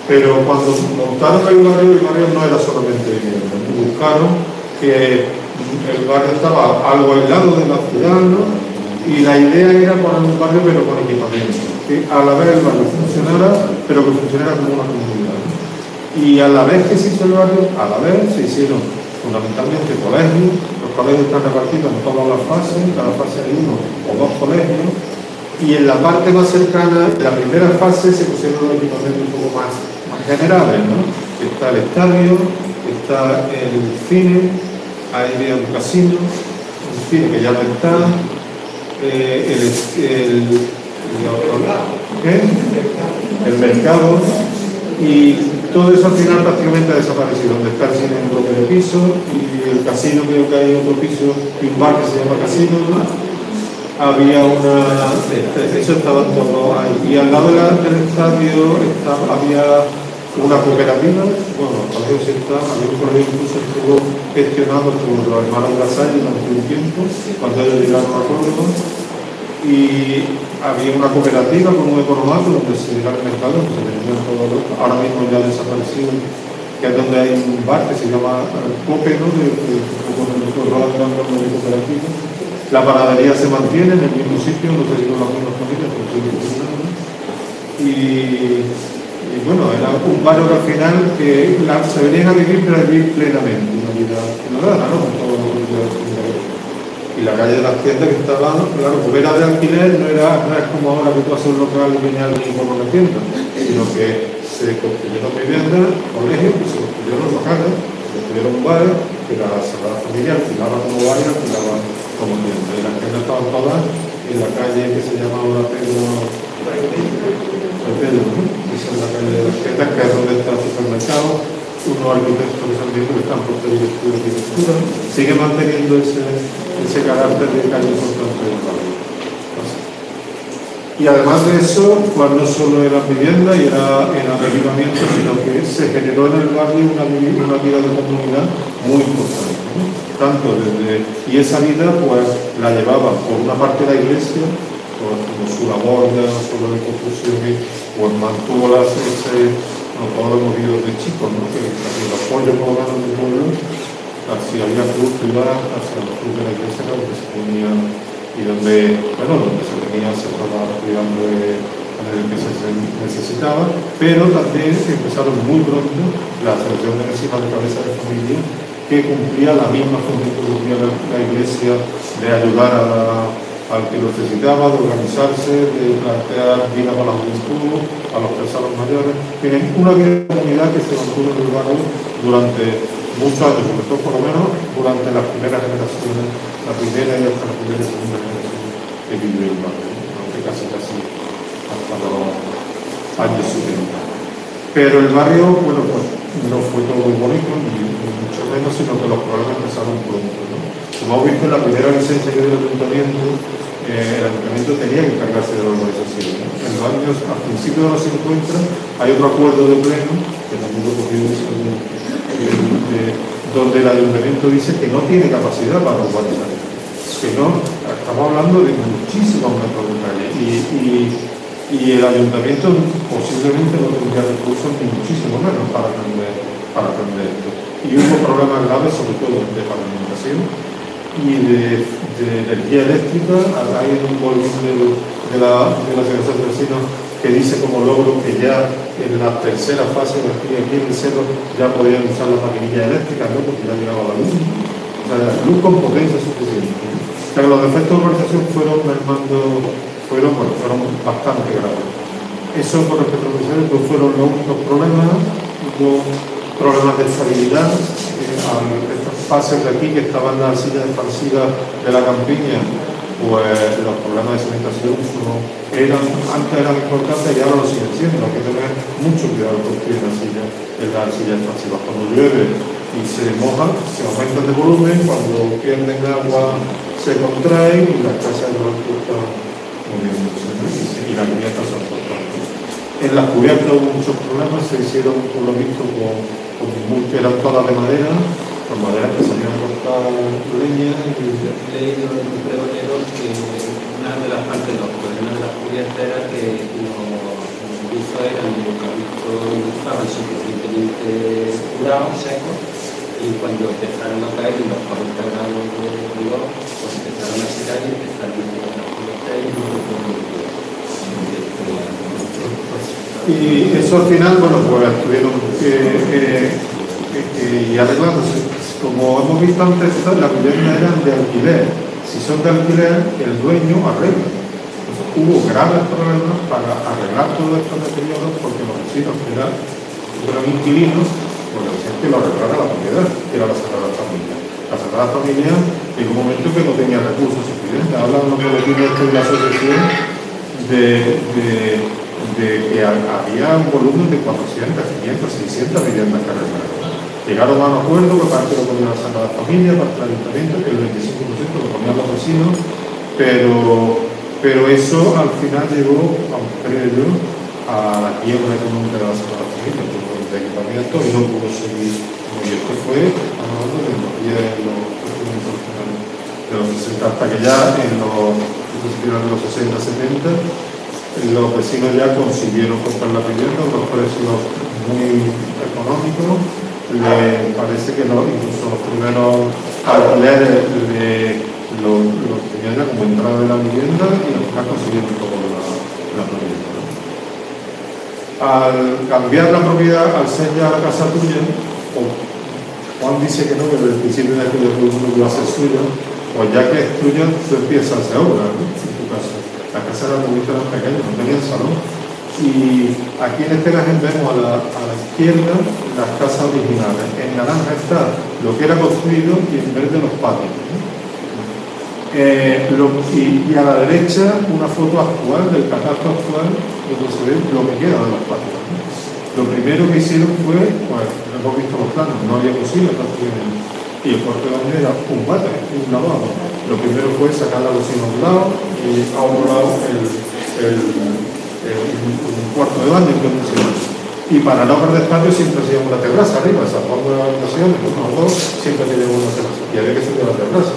Pero cuando montaron el barrio no era solamente vivienda, buscaron que el barrio estaba algo aislado de la ciudad, ¿no? Y la idea era poner un barrio pero con equipamiento, que a la vez el barrio funcionara, pero que funcionara como una comunidad, ¿no? Y a la vez que se hizo el barrio, a la vez se hicieron fundamentalmente colegios. Los colegios están repartidos en todas las fases, en cada fase hay 1 o 2 colegios, y en la parte más cercana, en la primera fase, se pusieron los equipamientos un poco más generales, ¿no? Está el estadio, está el cine, hay un casino, un cine que ya no está, el mercado, y todo eso al final prácticamente ha desaparecido. Donde está el cine en un bloque de piso, y el casino, creo que hay otro piso y un bar que se llama Casino, ¿no? Había eso estaba todo ahí, y al lado del estadio había una cooperativa, bueno, los colegios estaban, había un colegio incluso estuvo gestionado por los hermanos de la Salle durante un tiempo, cuando ellos llegaron a Córdoba, y había una cooperativa con un economato donde se llegaba al mercado, donde se vendían todos los, ahora mismo ya ha desaparecido, que es donde hay un bar que se llama Cope, ¿no? de cooperativa. La panadería se mantiene en el mismo sitio, no sé si con las mismas familias, pero sí funcionando. Y bueno, era un barrio que al final se venían a vivir, pero a vivir plenamente, una vida ciudadana, ¿no? Con todo lo que y la calle de las tiendas que estaba, claro, como era de alquiler, no es como ahora que tú haces un local y viene alguien con una tienda, sino que se construyeron viviendas, colegios, que se construyeron locales, se construyeron bares, que la Sagrada Familia alquilaba como bares, alquilaba como tiendas. Y las tiendas estaban todas en la calle que se llama ahora Pedro, ¿no? Esa es la calle de las tiendas, que es donde está el supermercado. Unos arquitectos que son que están por el estudio de arquitectura, sigue manteniendo ese carácter de calle importante del barrio. Y además de eso, pues no solo era vivienda y era equipamiento, sino que se generó en el barrio una vida de comunidad muy importante, ¿no? Y esa vida pues la llevaba por una parte la iglesia, pues, como su labor ya no solo de construcción, pues mantuvo todos los movidos de chicos, ¿no? Que el apoyo por lo menos del pueblo, hacia había club privada, hacia los clubes de la iglesia, donde se ponía y donde se estaba cuidando en el que se necesitaba, pero también empezaron muy pronto la asociación de vecinos de cabeza de familia, que cumplía la misma función que cumplía la iglesia de ayudar al que lo necesitaba, de organizarse, de plantear vida para la juventud, a los pesados mayores. Tienen una vida de comunidad que se mantuvo en el barrio durante muchos años, sobre todo por lo menos durante las primeras generaciones, la primera y hasta la primera y segunda generación que vivió el barrio, aunque casi hasta los años 70. Pero el barrio, bueno, pues no fue todo muy bonito, ni mucho menos, sino que los problemas empezaron pronto, ¿no? Como hemos visto en la primera licencia que dio el ayuntamiento tenía que encargarse de la urbanización, ¿no? En los años, a principios de los 50, hay otro acuerdo de pleno, que también lo cogió donde el ayuntamiento dice que no tiene capacidad para urbanizar, que no, estamos hablando de muchísimos metros de calle, y el ayuntamiento posiblemente no tendría recursos ni muchísimo menos para atender esto. Y hubo problemas graves, sobre todo de pavimentación y de energía eléctrica. Hay un volumen de la Asociación de Vecinos que dice como logro que ya en la tercera fase de aquí en el cerro ya podían usar las maquinillas eléctricas, ¿no? Porque ya llegaba la luz. O sea, la luz con potencia suficiente. O sea, que los defectos de urbanización fueron bastante graves. Eso por respecto a los vecinos no fueron los únicos problemas. Hubo problemas de estabilidad. Estas fases de aquí que estaban en las sillas expansivas de la campiña, pues los problemas de cementación antes eran importantes y ahora lo siguen siendo. Hay que tener mucho cuidado con construir las sillas expansivas. Cuando llueve y se mojan, se aumentan de volumen, cuando pierden agua se contraen y las casas de los están moviéndose, ¿no? Y las cubiertas son importantes. En las cubiertas hubo muchos problemas, se hicieron por lo visto que eran todas de madera, con madera que se habían cortado leña. He leído en un pregonero que una de las partes de los problemas de las cubiertas era que los pisos eran de eucalipto, no estaban suficientemente curados, secos, y cuando empezaron a caer los 40 grados de rigor, pues empezaron a secar y empezaron a tirar las cubiertas y no lo pudieron. Y eso al final, bueno, pues estuvieron y arreglándose. Como hemos visto antes, las viviendas eran de alquiler. Si son de alquiler, el dueño arregla. Entonces, hubo graves problemas para arreglar todos estos deterioros porque los vecinos que eran inquilinos, pues decían que lo arreglara la propiedad, que era la Sagrada Familia. La Sagrada Familia en un momento que no tenía recursos suficientes. Hablan los boletines de la asociación de que había un volumen de 400, 500, 600 viviendas que arreglar. Llegaron a un acuerdo que parte lo ponía la Sagrada Familia, parte del Ayuntamiento, que el 25% lo ponían los vecinos, pero eso al final llegó, creo yo, a la quiebra económica de la Sagrada Familia, porque equipamiento y no pudo seguir. Y esto fue, estamos hablando de los 10, de los 60, hasta que ya en los 60, 70, los vecinos ya consiguieron comprar la vivienda a unos precios muy económicos. Le parece que incluso los primeros alquileres los tenían ya como entrada de la vivienda y al final consiguieron todo la propiedad. Al cambiar la propiedad, al ser ya la casa tuya, Juan dice que no, que desde el principio de que todo el mundo iba a ser suyo, pues ya que es tuya, tú empiezas a hacer obra, ¿no? En tu casa. La casa era muy pequeña, no tenía salón. Y aquí en este imagen vemos a la izquierda las casas originales. En naranja está lo que era construido y en verde los patios, ¿no? Y a la derecha una foto actual del catastro actual donde se ve lo que queda de los patios, ¿no? Lo primero que hicieron fue, pues hemos visto los planos, no había posible prácticamente, y el cuarto de baño era un patio, un lavabo. Lo primero fue sacar la cocina a un lado y a otro lado un cuarto de baño que mencionamos. Y para no perder espacio siempre hacíamos una terraza arriba, esas formas de habitaciones, uno o dos, siempre teníamos una terraza. Y había que subir a la terraza.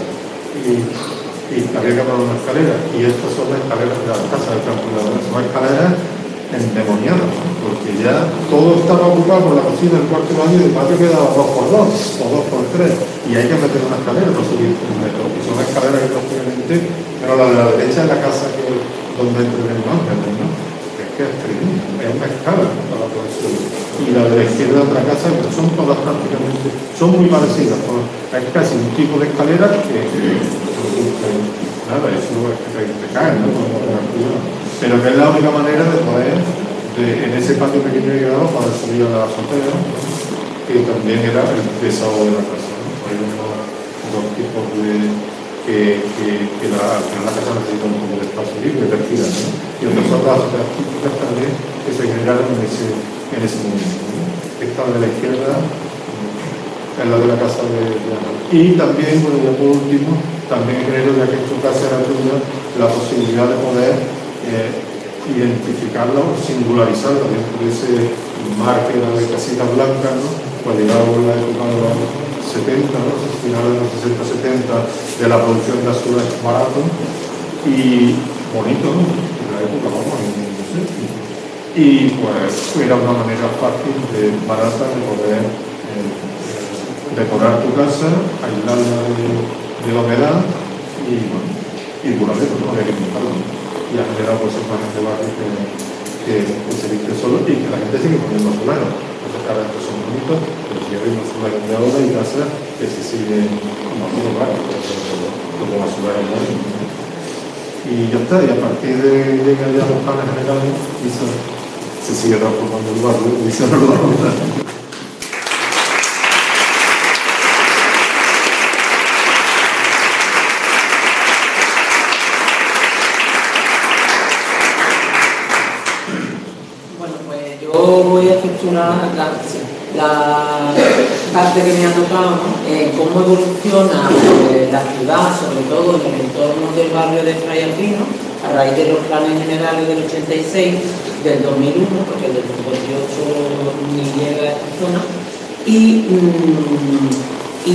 Y había que poner una escalera. Y estas son las escaleras de la casa del calculador. Son escaleras endemoniadas, ¿no? Porque ya todo estaba ocupado por la cocina, el cuarto de baño y el patio quedaba 2x2 o 2x3. Y hay que meter una escalera para subir un metro. Y son escaleras que prácticamente, pero la de la derecha es la casa donde entrenamos ángeles, ¿no? Que es tremendo, es una escala para poder subir. Y la de la izquierda otra casa, que son todas prácticamente, son muy parecidas, es casi un tipo de escalera que nada, eso es que te caen, ¿no? Pero que es la única manera de poder, en ese patio pequeño que quedaba, para subir a la azotea, que también era el desahogo de la casa, ¿no? Hay dos tipos de que al final la casa necesita un poco de espacio libre, perfila, ¿no? Y otras azoteas típicas también que se generaron en ese momento, ¿no? Esta de la izquierda es la de la casa de Ana. Y también, bueno, ya por último, también creo, ya que tu casa era tuya, la posibilidad de poder identificarla o singularizarla dentro de ese mar que era de casitas blancas, ¿no? Pues llegado en la época de los 70, ¿no? Finales de los 60-70, de la producción de azules barato y bonito, ¿no? En la época, vamos, no sé. Y pues era una manera fácil, barata, de poder decorar tu casa, aislarla de la humedad y, bueno, y durante no había que montarlo. Y ha generado pues imágenes de barrio que se viste solo y que la gente sigue poniendo azuleros. Entonces, cada vez son bonitos, pero si hay unos azuleros de ahora y casas que se siguen como todo barrio, como azuleros bonitos, ¿no? Y ya está, y a partir de llegar ya a los planes generales, se sigue transformando el barrio y se lo da. Voy a estructurar la parte que me ha tocado, ¿no? Cómo evoluciona la ciudad, sobre todo en el entorno del barrio de Fray Albino, a raíz de los planes generales del 86, del 2001, porque del 58 ni llega a esta zona, y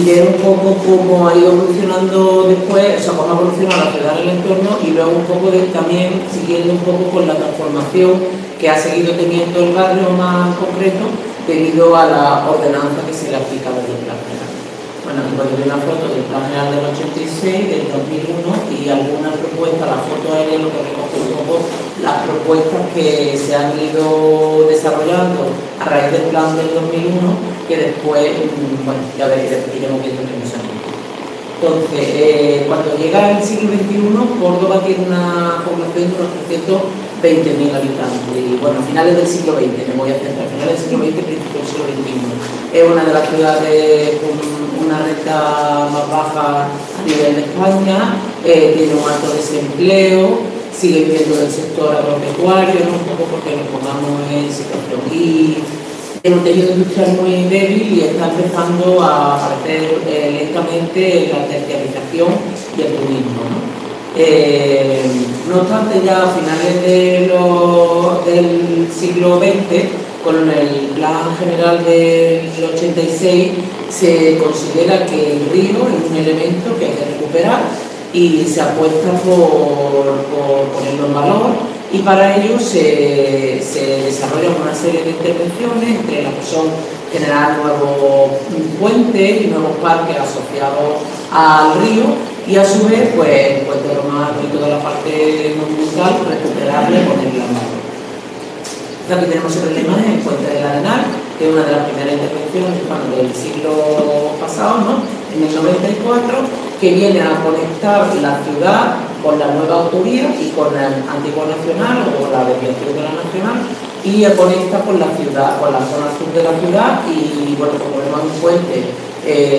ver un poco cómo ha ido evolucionando después, o sea, cómo ha evolucionado la ciudad en el entorno, y luego un poco también siguiendo un poco con la transformación que ha seguido teniendo el barrio más concreto debido a la ordenanza que se le aplica desde el plan general. Bueno, aquí podéis ver una foto del plan general del 86, del 2001 y algunas propuestas, la foto es lo que recoge un poco las propuestas que se han ido desarrollando a raíz del plan del 2001, que después, bueno, ya veréis, iremos viendo que no se han hecho. Entonces, cuando llega el siglo XXI, Córdoba tiene una población de unos 320.000 habitantes. Y bueno, a finales del siglo XX, me voy a centrar, a finales del siglo XX, principios del siglo XXI. Es una de las ciudades con una renta más baja a nivel de España, tiene un alto desempleo, sigue viviendo del sector agropecuario, ¿no? Un poco porque nos pongamos en situación. Y tiene un tejido industrial muy débil y está empezando a aparecer lentamente la terciarización y el turismo, ¿no? No obstante, ya a finales del siglo XX con el Plan General del 86 se considera que el río es un elemento que hay que recuperar y se apuesta por ponerlo en valor, y para ello se desarrollan una serie de intervenciones, entre las que son generar nuevos puentes y nuevos parques asociados al río, y a su vez pues el puente romano y toda la parte monumental recuperarla y ponerla en valor. Aquí tenemos sobre la imagen el puente del Arenal, que es una de las primeras intervenciones del siglo pasado, ¿no? En el 94, que viene a conectar la ciudad con la nueva autovía y con el antiguo nacional o la desviación de la nacional, y conecta con la ciudad, con la zona sur de la ciudad. Y bueno, como vemos, un puente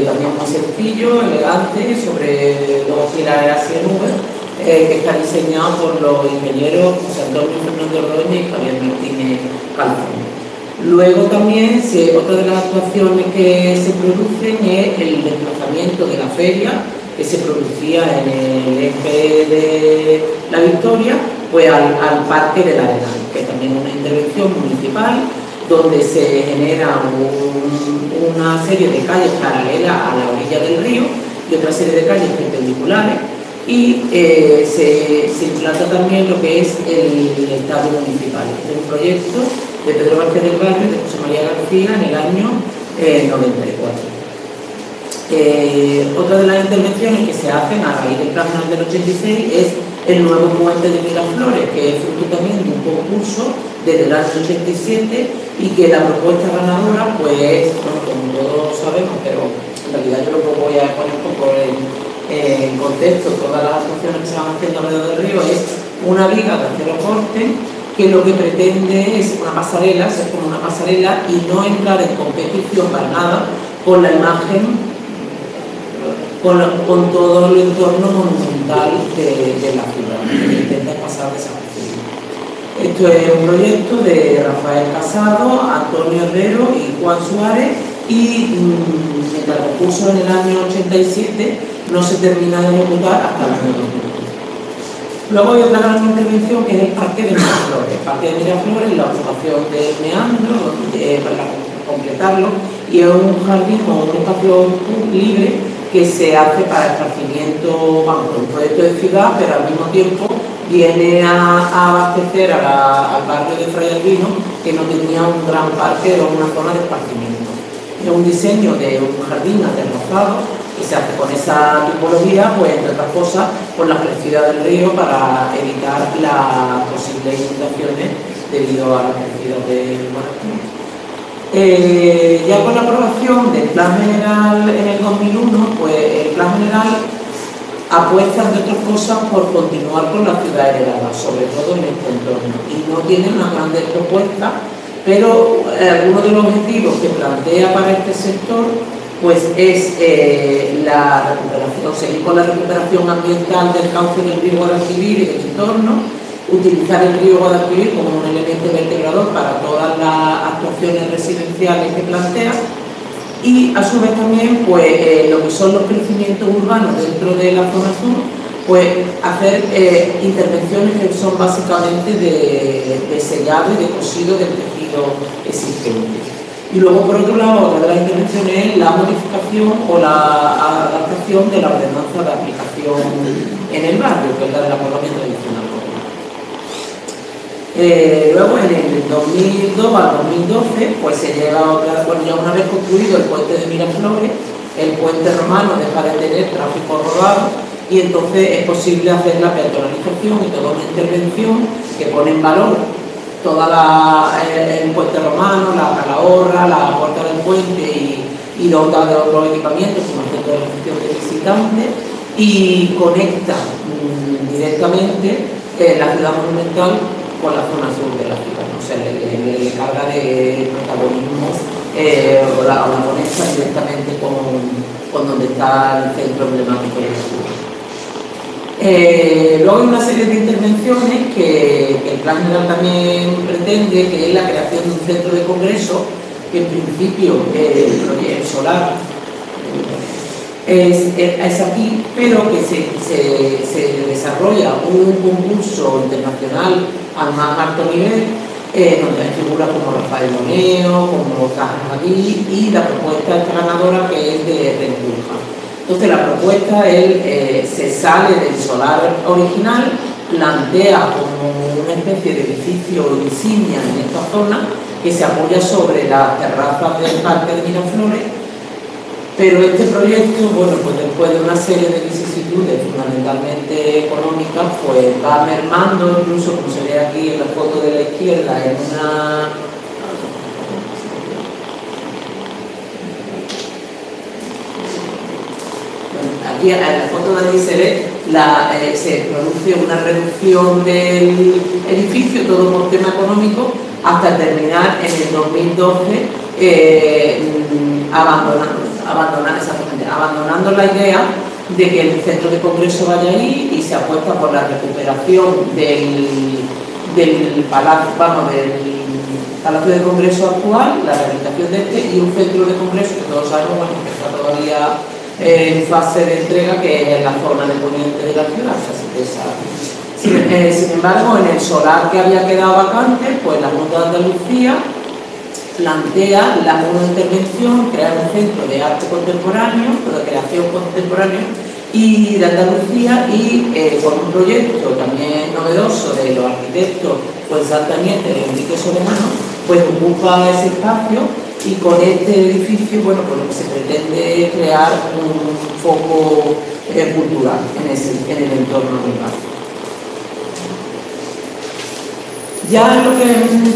también muy sencillo, elegante, sobre dos pilares así en V, que está diseñado por los ingenieros José Antonio Fernández Ordóñez y Javier Martínez Calzón. Luego también, otra de las actuaciones que se producen es el desplazamiento de la feria que se producía en el eje de la Victoria, pues al Parque del Arenal, que también es una intervención municipal donde se genera una serie de calles paralelas a la orilla del río y otra serie de calles perpendiculares, y se implanta también lo que es el estadio municipal. Este es un proyecto de Pedro Vázquez del Barrio, de José María García, en el año 94. Otra de las intervenciones que se hacen a raíz del Plan General del 86 es el nuevo puente de Miraflores, que es fruto también de un concurso desde el año 87, y que la propuesta ganadora, pues, bueno, como todos sabemos, pero en realidad yo lo voy a poner un poco en contexto, todas las actuaciones que se van haciendo alrededor del río, es una viga de acero corte que lo que pretende es una pasarela, ser como una pasarela y no entrar en competición para nada con la imagen, con todo el entorno monumental de la ciudad, que intenta pasar desapercibido. Esto es un proyecto de Rafael Casado, Antonio Herrero y Juan Suárez, y mientras el concurso en el año 87 no se termina de ejecutar hasta el año 2000. Luego hay otra gran intervención que es el Parque de Miraflores. El Parque de Miraflores, la ocupación del meandro para completarlo, y es un jardín o un espacio libre que se hace para esparcimiento, vamos, un proyecto de ciudad, pero al mismo tiempo viene a abastecer al barrio de Fray Albino, que no tenía un gran parque o una zona de esparcimiento. Es un diseño de un jardín aterrazado que se hace con esa tipología, pues entre otras cosas por la crecida del río, para evitar las posibles inundaciones debido a la crecida del mar. Ya con la aprobación del Plan General en el 2001, pues el Plan General apuesta, entre otras cosas, por continuar con la ciudad heredada, sobre todo en este entorno, y no tiene una grandes propuestas, pero algunos de los objetivos que plantea para este sector pues es la recuperación, seguir con la recuperación ambiental del cauce del río Guadalquivir y del entorno, utilizar el río Guadalquivir como un elemento vertebrador para todas las actuaciones residenciales que plantea, y a su vez también pues lo que son los crecimientos urbanos dentro de la zona sur, pues hacer intervenciones que son básicamente de sellado y de cosido del tejido existente. Y luego, por otro lado, otra de las intervenciones es la modificación o la adaptación de la ordenanza de aplicación en el barrio, que es la de la colonia tradicional. Luego, en el 2002 al 2012, pues se lleva otra, bueno, ya una vez construido el puente de Miraflores, el puente romano deja de tener tráfico rodado, y entonces es posible hacer la peatonalización y toda una intervención que pone en valor el puente romano, la calahorra, la puerta del puente y los otros equipamientos como el centro de recepción de visitantes, y conecta directamente la ciudad monumental con la zona sur de la ciudad, ¿no? O sea, le carga de protagonismo o la conecta directamente con donde está el centro emblemático de la ciudad. Luego hay una serie de intervenciones que el Plan General también pretende, que es la creación de un centro de congreso, que en principio el solar es aquí, pero que se desarrolla un concurso internacional al más alto nivel, donde hay figuras como Rafael Moneo, como Zaha Hadid, y la propuesta de esta ganadora que es de Renturja. Entonces la propuesta, él se sale del solar original, plantea como una especie de edificio insignia en esta zona que se apoya sobre las terrazas del Parque de Miraflores, pero este proyecto, bueno, pues después de una serie de vicisitudes fundamentalmente económicas, pues va mermando, incluso como se ve aquí en la foto de la izquierda, en una... Aquí en la foto de allí se ve, se produce una reducción del edificio, todo por tema económico, hasta terminar en el 2012 abandonando la idea de que el centro de congreso vaya ahí y se apuesta por la recuperación del Palacio de Congreso actual, la rehabilitación de este, y un centro de congreso que todos sabemos, bueno, que está todavía en fase de entrega, que es en la zona de poniente de la ciudad. Sin embargo, en el solar que había quedado vacante, pues la Junta de Andalucía plantea una intervención, crear un centro de arte contemporáneo, de creación contemporánea y de Andalucía, y con un proyecto también novedoso de los arquitectos pues Santaniente y Enrique Soberano, pues ocupa ese espacio, y con este edificio, bueno, pues lo que se pretende es crear un foco cultural en el entorno del barrio. Ya lo que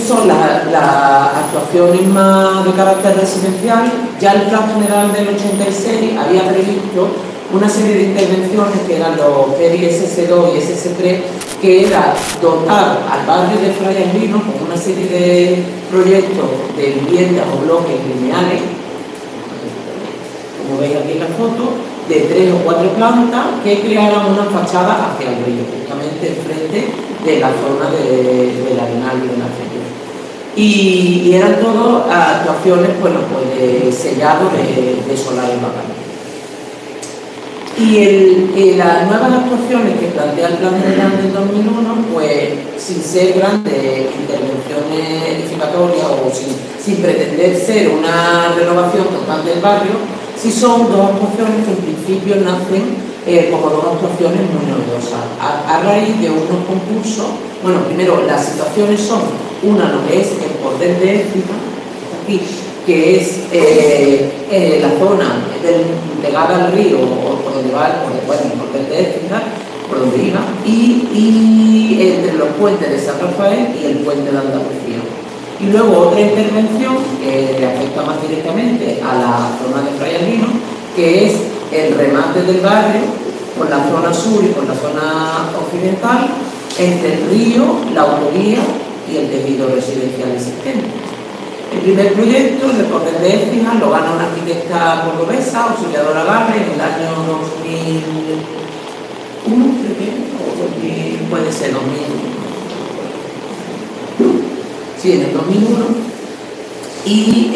son las actuaciones más de carácter residencial, ya el Plan General del 86 había previsto una serie de intervenciones que eran los PERI SS2 y SS3, que era dotar al barrio de Fray Albino con una serie de proyectos de viviendas o bloques lineales, como veis aquí en la foto, de 3 o 4 plantas, que crearan una fachada hacia el río, justamente enfrente de la zona del Arenal y de la Feria. Y eran todas actuaciones, bueno, pues de sellado de solares vacantes. Y las nuevas actuaciones que plantea el Plan General del 2001, pues sin ser grandes intervenciones edificatorias o sin pretender ser una renovación total del barrio, sí son dos actuaciones que en principio nacen como dos actuaciones muy novedosas. A raíz de unos concursos, bueno, primero las situaciones son una, lo que es el cordel de Écija, aquí, que es la zona pegada al río, o por donde va el cordel de Écija, por donde iba, y entre los puentes de San Rafael y el puente de Andalucía. Y luego otra intervención que le afecta más directamente a la zona de Fray Albino, que es el remate del barrio por la zona sur y por la zona occidental, entre el río, la autovía y el tejido residencial existente. El primer proyecto, el cordel de Écija, lo gana una arquitecta cordobesa, Auxiliadora Garre, en el año 2001, creo que, o puede ser 2000. Sí, en el 2001, y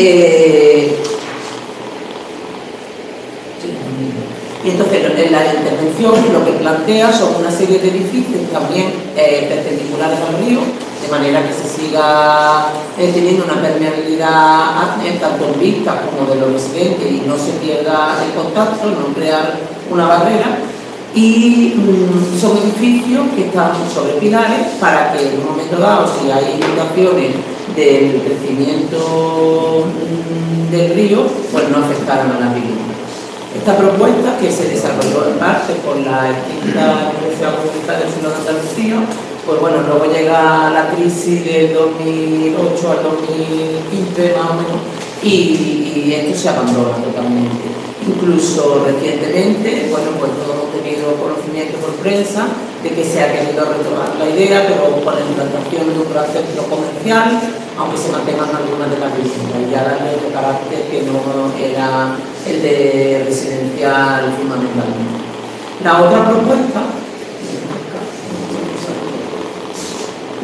entonces en la intervención lo que plantea son una serie de edificios también perpendiculares al río, de manera que se siga teniendo una permeabilidad tanto en vistas como de los residentes y no se pierda el contacto, no crear una barrera. Y son edificios que están sobre pilares para que en un momento dado, si hay inundaciones del crecimiento del río, pues no afectaran a la vivienda. Esta propuesta, que se desarrolló en parte por la extinta Universidad Pública del Sur de Andalucía, pues bueno, luego llega la crisis del 2008 al 2015 más o menos, y esto se abandona totalmente. Incluso recientemente, bueno, pues todos hemos tenido conocimiento por prensa de que se ha querido retomar la idea, pero con la implantación de un gran centro comercial, aunque se mantengan algunas de las viviendas, y ya darle el carácter que no era el de residencial fundamentalmente. La otra propuesta,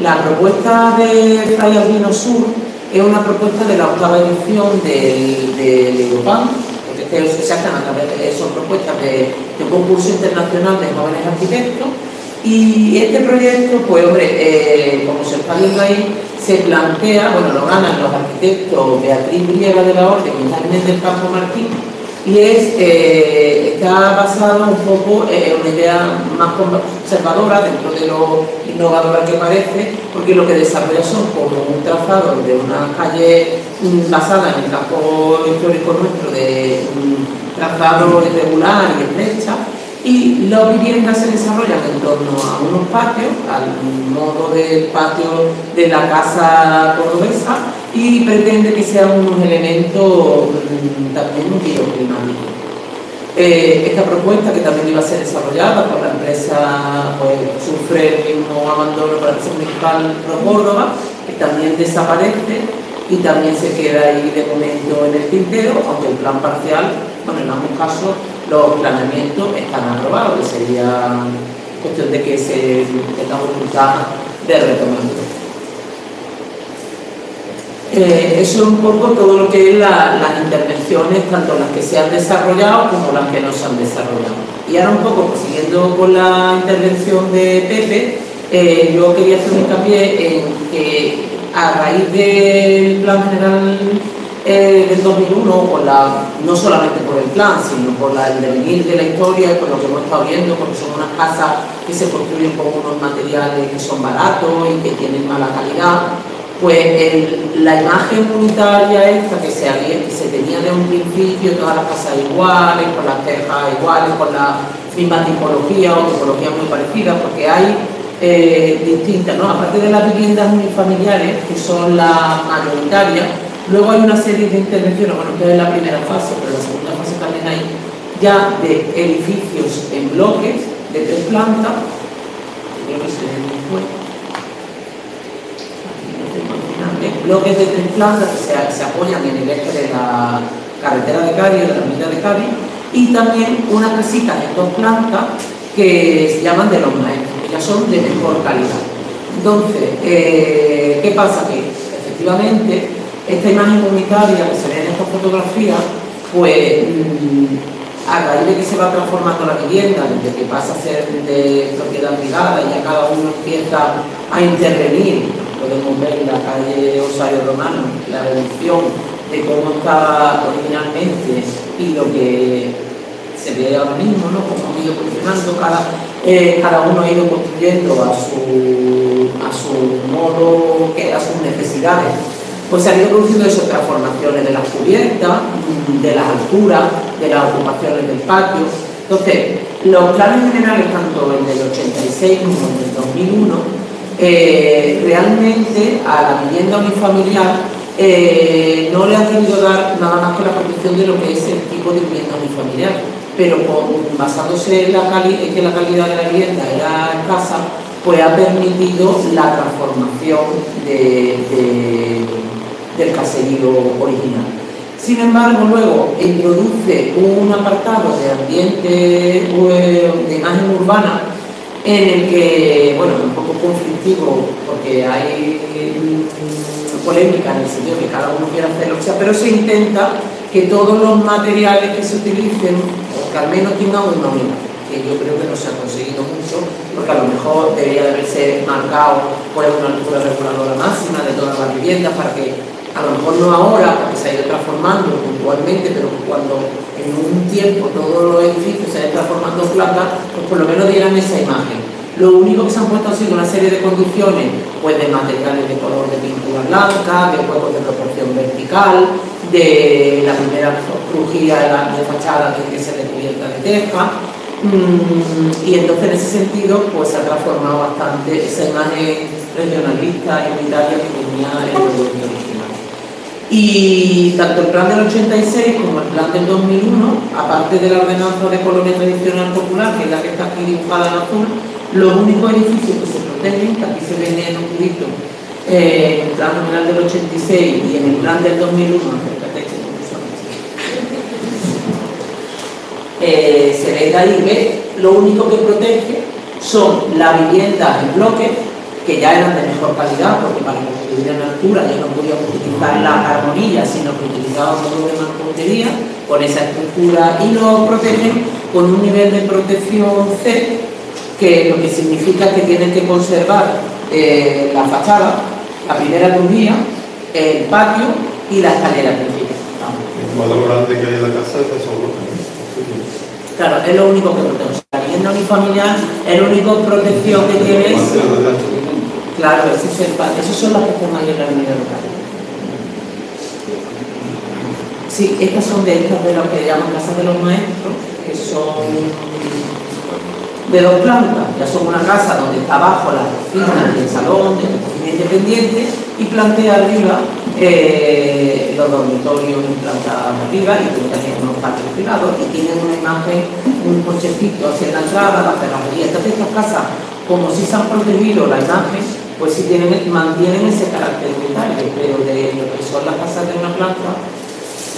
la propuesta de Fray Albino Sur, es una propuesta de la 8ª edición del Europan, que se hacen a través de, son propuestas de un concurso internacional de jóvenes arquitectos, Y este proyecto, pues hombre, como se está viendo ahí, se plantea, bueno, lo ganan los arquitectos Beatriz Briega de la Orden y Carmen del Campo Martín, y está basado un poco en una idea más conservadora dentro de lo innovadora que parece, porque lo que desarrolla son como un trazado de una calle basada en el campo histórico nuestro, de un trazado irregular y estrecha, y las viviendas se desarrollan en torno a unos patios, al modo del patio de la casa cordobesa, y pretende que sean unos elementos también bioclimáticos. Esta propuesta, que también iba a ser desarrollada por la empresa, pues sufre el mismo abandono por la empresa municipal Pro Córdoba, que también desaparece y también se queda ahí de momento en el tintero, aunque el plan parcial, bueno, en ambos casos los planeamientos están aprobados, que sería cuestión de que se tenga voluntad de retomarlo. Eso es un poco todo lo que es las intervenciones, tanto las que se han desarrollado como las que no se han desarrollado. Y ahora un poco, pues, siguiendo con la intervención de Pepe, yo quería hacer un hincapié en que a raíz del Plan General del 2001, no solamente por el plan, sino por el devenir de la historia y por lo que hemos estado viendo, porque son unas casas que se construyen con unos materiales que son baratos y que tienen mala calidad, pues la imagen unitaria esta que se tenía de un principio, todas las casas iguales, con las tejas iguales, con la misma tipología o tipología muy parecida, porque hay distintas, ¿no? Aparte de las viviendas unifamiliares, que son las mayoritarias, luego hay una serie de intervenciones, bueno, esta es la primera fase, pero en la segunda fase también hay ya de edificios en bloques de 3 plantas, creo que se ve después, bloques de 3 plantas que se apoyan en el eje de la carretera de Cádiz, de la avenida de Cádiz, y también unas casitas de 2 plantas que se llaman de los maestros, que ya son de mejor calidad. Entonces, ¿qué pasa? Que efectivamente esta imagen unitaria que se ve en esta fotografía, pues a raíz de que se va transformando la vivienda, desde que pasa a ser de propiedad privada y ya cada uno empieza a intervenir, podemos ver en la calle Osario Romano la evolución de cómo estaba originalmente y lo que se ve ahora mismo, ¿no? Cómo ha ido evolucionando, cada uno ha ido construyendo a su modo, a sus necesidades. Pues se han ido produciendo esas transformaciones de las cubiertas, de las alturas, de las ocupaciones del patio. Entonces, los planes generales, tanto el del 86 como el del 2001, realmente a la vivienda unifamiliar no le han querido dar nada más que la protección de lo que es el tipo de vivienda unifamiliar, pero basándose en que la calidad de la vivienda era escasa, pues ha permitido la transformación del caserío original. Sin embargo, luego introduce un apartado de ambiente, de imagen urbana, en el que, bueno, un poco conflictivo, porque hay polémica en el sentido que cada uno quiere hacerlo, pero se intenta que todos los materiales que se utilicen, o que al menos tengan una unidad, que yo creo que no se ha conseguido mucho, porque a lo mejor debería de haberse marcado por una altura reguladora máxima de todas las viviendas, para que a lo mejor no ahora, porque se ha ido transformando puntualmente, pero cuando en un tiempo todos los edificios se vayan transformando en planta, pues por lo menos dieran esa imagen. Lo único que se han puesto ha sido una serie de condiciones, pues de materiales de color de pintura blanca, de huecos de proporción vertical, de la primera crujía de fachada tiene que ser de cubierta de teja, y entonces en ese sentido pues se ha transformado bastante esa imagen regionalista y unitaria que tenía el proyecto original. Y tanto el plan del 86 como el plan del 2001, aparte de la ordenanza de colonia tradicional popular, que es la que está aquí dibujada en azul, los únicos edificios que se protegen, que aquí se ven en un grito, en el plan general del 86 y en el plan del 2001, se ve ahí que lo único que protege son las viviendas en bloque, que ya eran de mejor calidad, porque para construir en altura ya no podíamos utilizar la armonilla, sino que utilizábamos lo de mampostería con esa estructura, y lo protegen con un nivel de protección C, que lo que significa que tienen que conservar la fachada, la primera crujía, el patio y la escalera principal. El más grande que hay en la casa es eso. Claro, es lo único que protege. La vivienda unifamiliar es la única protección que tiene. Claro, ese es el patio. Esos son las que están ahí en la avenida local. Sí, estas son de lo que llaman casas de los maestros, que son de 2 plantas. Ya son una casa donde está abajo la cocina y el salón, de cocina independiente, y plantea arriba los dormitorios en planta arriba, y también unos patios privados, y tienen una imagen, un cochecito hacia la entrada, la cerrajería. Entonces estas casas, como si se han protegido la imagen, pues sí mantienen ese carácter de detalle, pero de lo que son las casas de una planta,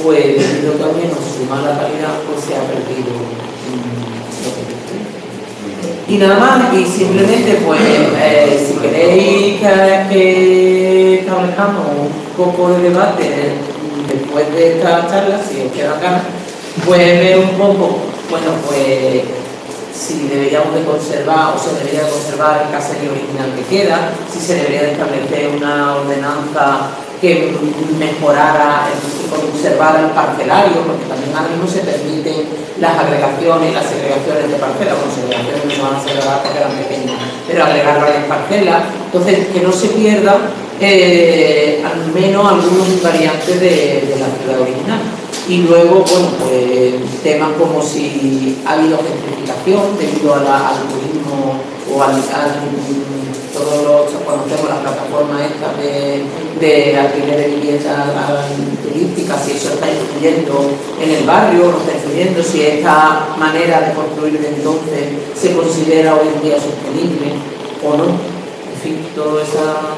pues debido también a su mala calidad, pues se ha perdido lo que y nada más, y simplemente pues si queréis que establezcamos un poco de debate después de esta charla, si os queda acá, pues ver un poco, bueno, pues si deberíamos de conservar o se debería de conservar el caserío original que queda, si se debería de establecer una ordenanza que mejorara, conservara el parcelario, porque también ahora mismo se permiten las agregaciones y las segregaciones de parcelas, con segregaciones no se van a segregar porque eran pequeñas, pero agregar varias parcelas, entonces que no se pierda al menos algunos variantes de la ciudad original. Y luego, bueno, pues temas como si ha habido gentrificación debido al turismo o todos los, conocemos las plataformas estas de alquiler de viviendas turísticas, si eso está influyendo en el barrio o no está influyendo, si esta manera de construir de entonces se considera hoy en día sostenible o no. En fin, todas esas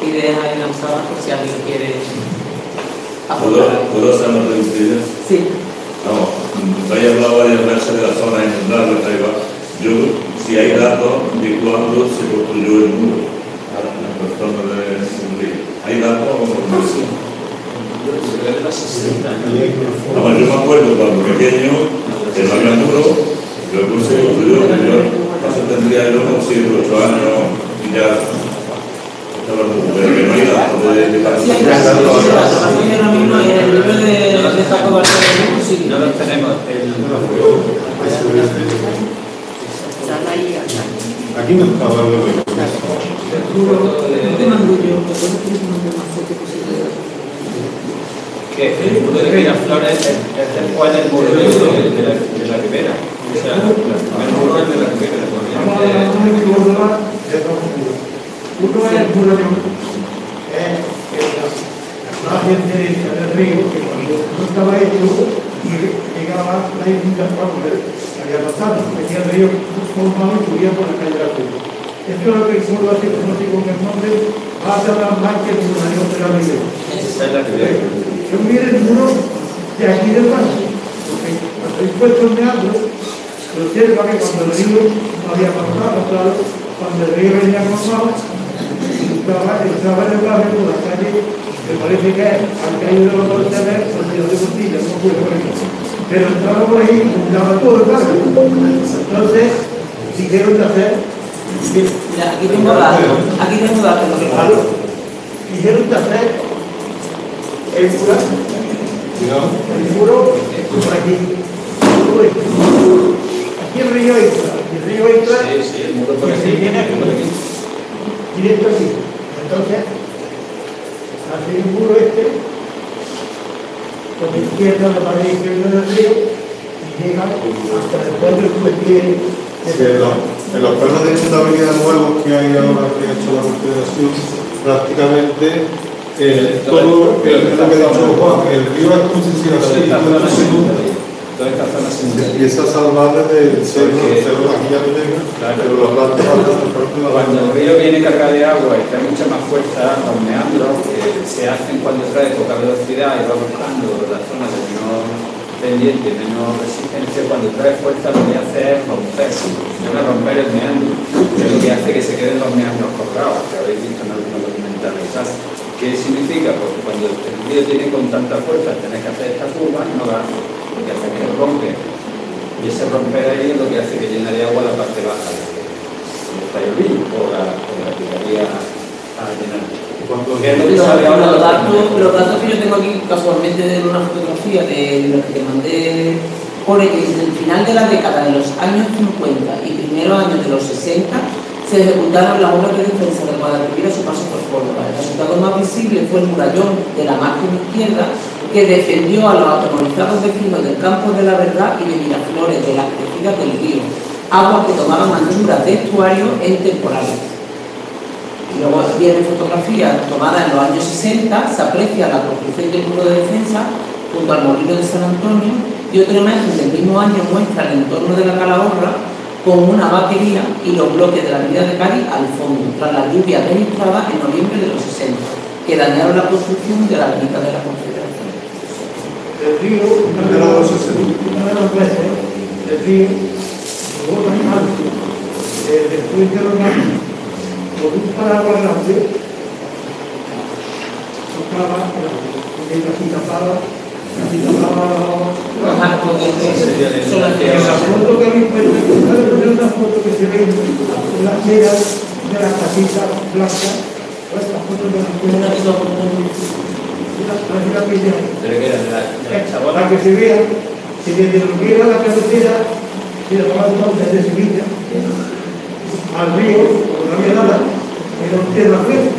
ideas ahí lanzadas por si alguien quiere aportar. ¿Puedo hacer una pregunta? Sí. Vamos, habéis hablado varias veces de la zona inundable, yo, si hay datos de cuándo se construyó el muro, en la zona de Hungría. ¿Hay datos o no? Sí. Vamos, yo me acuerdo cuando pequeño, que no había muro, luego se construyó, yo tendría yo como 7 o 8 años y ya estaba pero que no hay datos de no los tenemos. Aquí no está hablando de eso. Que el muro de Miraflores es después del muro de la Ribera. O sea, el primer muro es de la Ribera. Uno es el muro de la gente del río, que cuando no estaba hecho y llegaba la inundación, había pasado, venía el río formado y subía por la calle de la Cruz. Esto es lo que el muro así conocido con el nombre, va a tardar más que el muro de la Ribera. Esa es la Ribera. Yo miré el muro de aquí del barrio, porque cuando he puesto el meandro, lo observa que cuando el río no había pasado, claro, cuando el río venía formado, entraba en el barrio por la calle, me parece que al caído de los porteles, el río de Costilla, no pude por ahí. Pero entraba por ahí, daba todo el barrio. Entonces, dijeron de hacer. Mira, aquí tengo datos, lo que claro, dijeron de hacer el muro por aquí. Aquí el río entra, Sí, el muro por aquí. Directo aquí. Entonces, hace un muro con la izquierda, la pared izquierda del río, y llega hasta después del puente. En los planos de inundabilidad nuevos que hay ahora que ha hecho la Confederación, prácticamente todo el río que ha dicho Juan, el río es como si se Toda esta zona se empieza a salvar desde el cerro aquí ya no llega, pero la planta cuando el río viene cargado de agua y trae mucha más fuerza, los meandros que se hacen cuando trae poca velocidad y va buscando la zona de menor pendiente, menor resistencia, cuando trae fuerza lo que hace es romper el meandro, que es lo que hace que se queden los meandros colgados, que habéis visto en algunos documentales. ¿Qué significa? Porque cuando el río tiene con tanta fuerza, tenés que hacer esta curva y no da, lo que hace que rompe Y ese romper ahí es lo que hace que llene de agua la parte baja del Fallolillo, o la aplicaría a llenar. ¿Qué es lo que sabe ahora? Los datos que yo tengo aquí casualmente de una fotografía de lo que te mandé, pone que desde el final de la década de los años 50 y primeros años de los 60 se ejecutaron las obras de defensa del Guadalquivir a su paso por Córdoba. El resultado más visible fue el murallón de la margen izquierda que defendió a los atemorizados vecinos del Campo de la Verdad y de Miraflores, de las crecidas del río, aguas que tomaban alturas de estuario en temporales. Y luego viene fotografías tomadas en los años 60, se aprecia la construcción del muro de defensa junto al molino de San Antonio, y otra imagen del mismo año muestra el entorno de la Calahorra con una vaquería y los bloques de la avenida de Cádiz al fondo, tras las lluvias registradas en noviembre de los 60, que dañaron la construcción de la avenida de la Confederación. El río, una de las veces, el río, luego también alto, después de los años, con un paraguas grande, tocaba, porque casi tapaba la foto que habéis puesto, una foto que se ve en las ceras de las casitas blancas, esta foto de la para que se vea que desde lo que era la carretera se llamaba desde Sevilla al río, no había nada, era un tierra fuerte.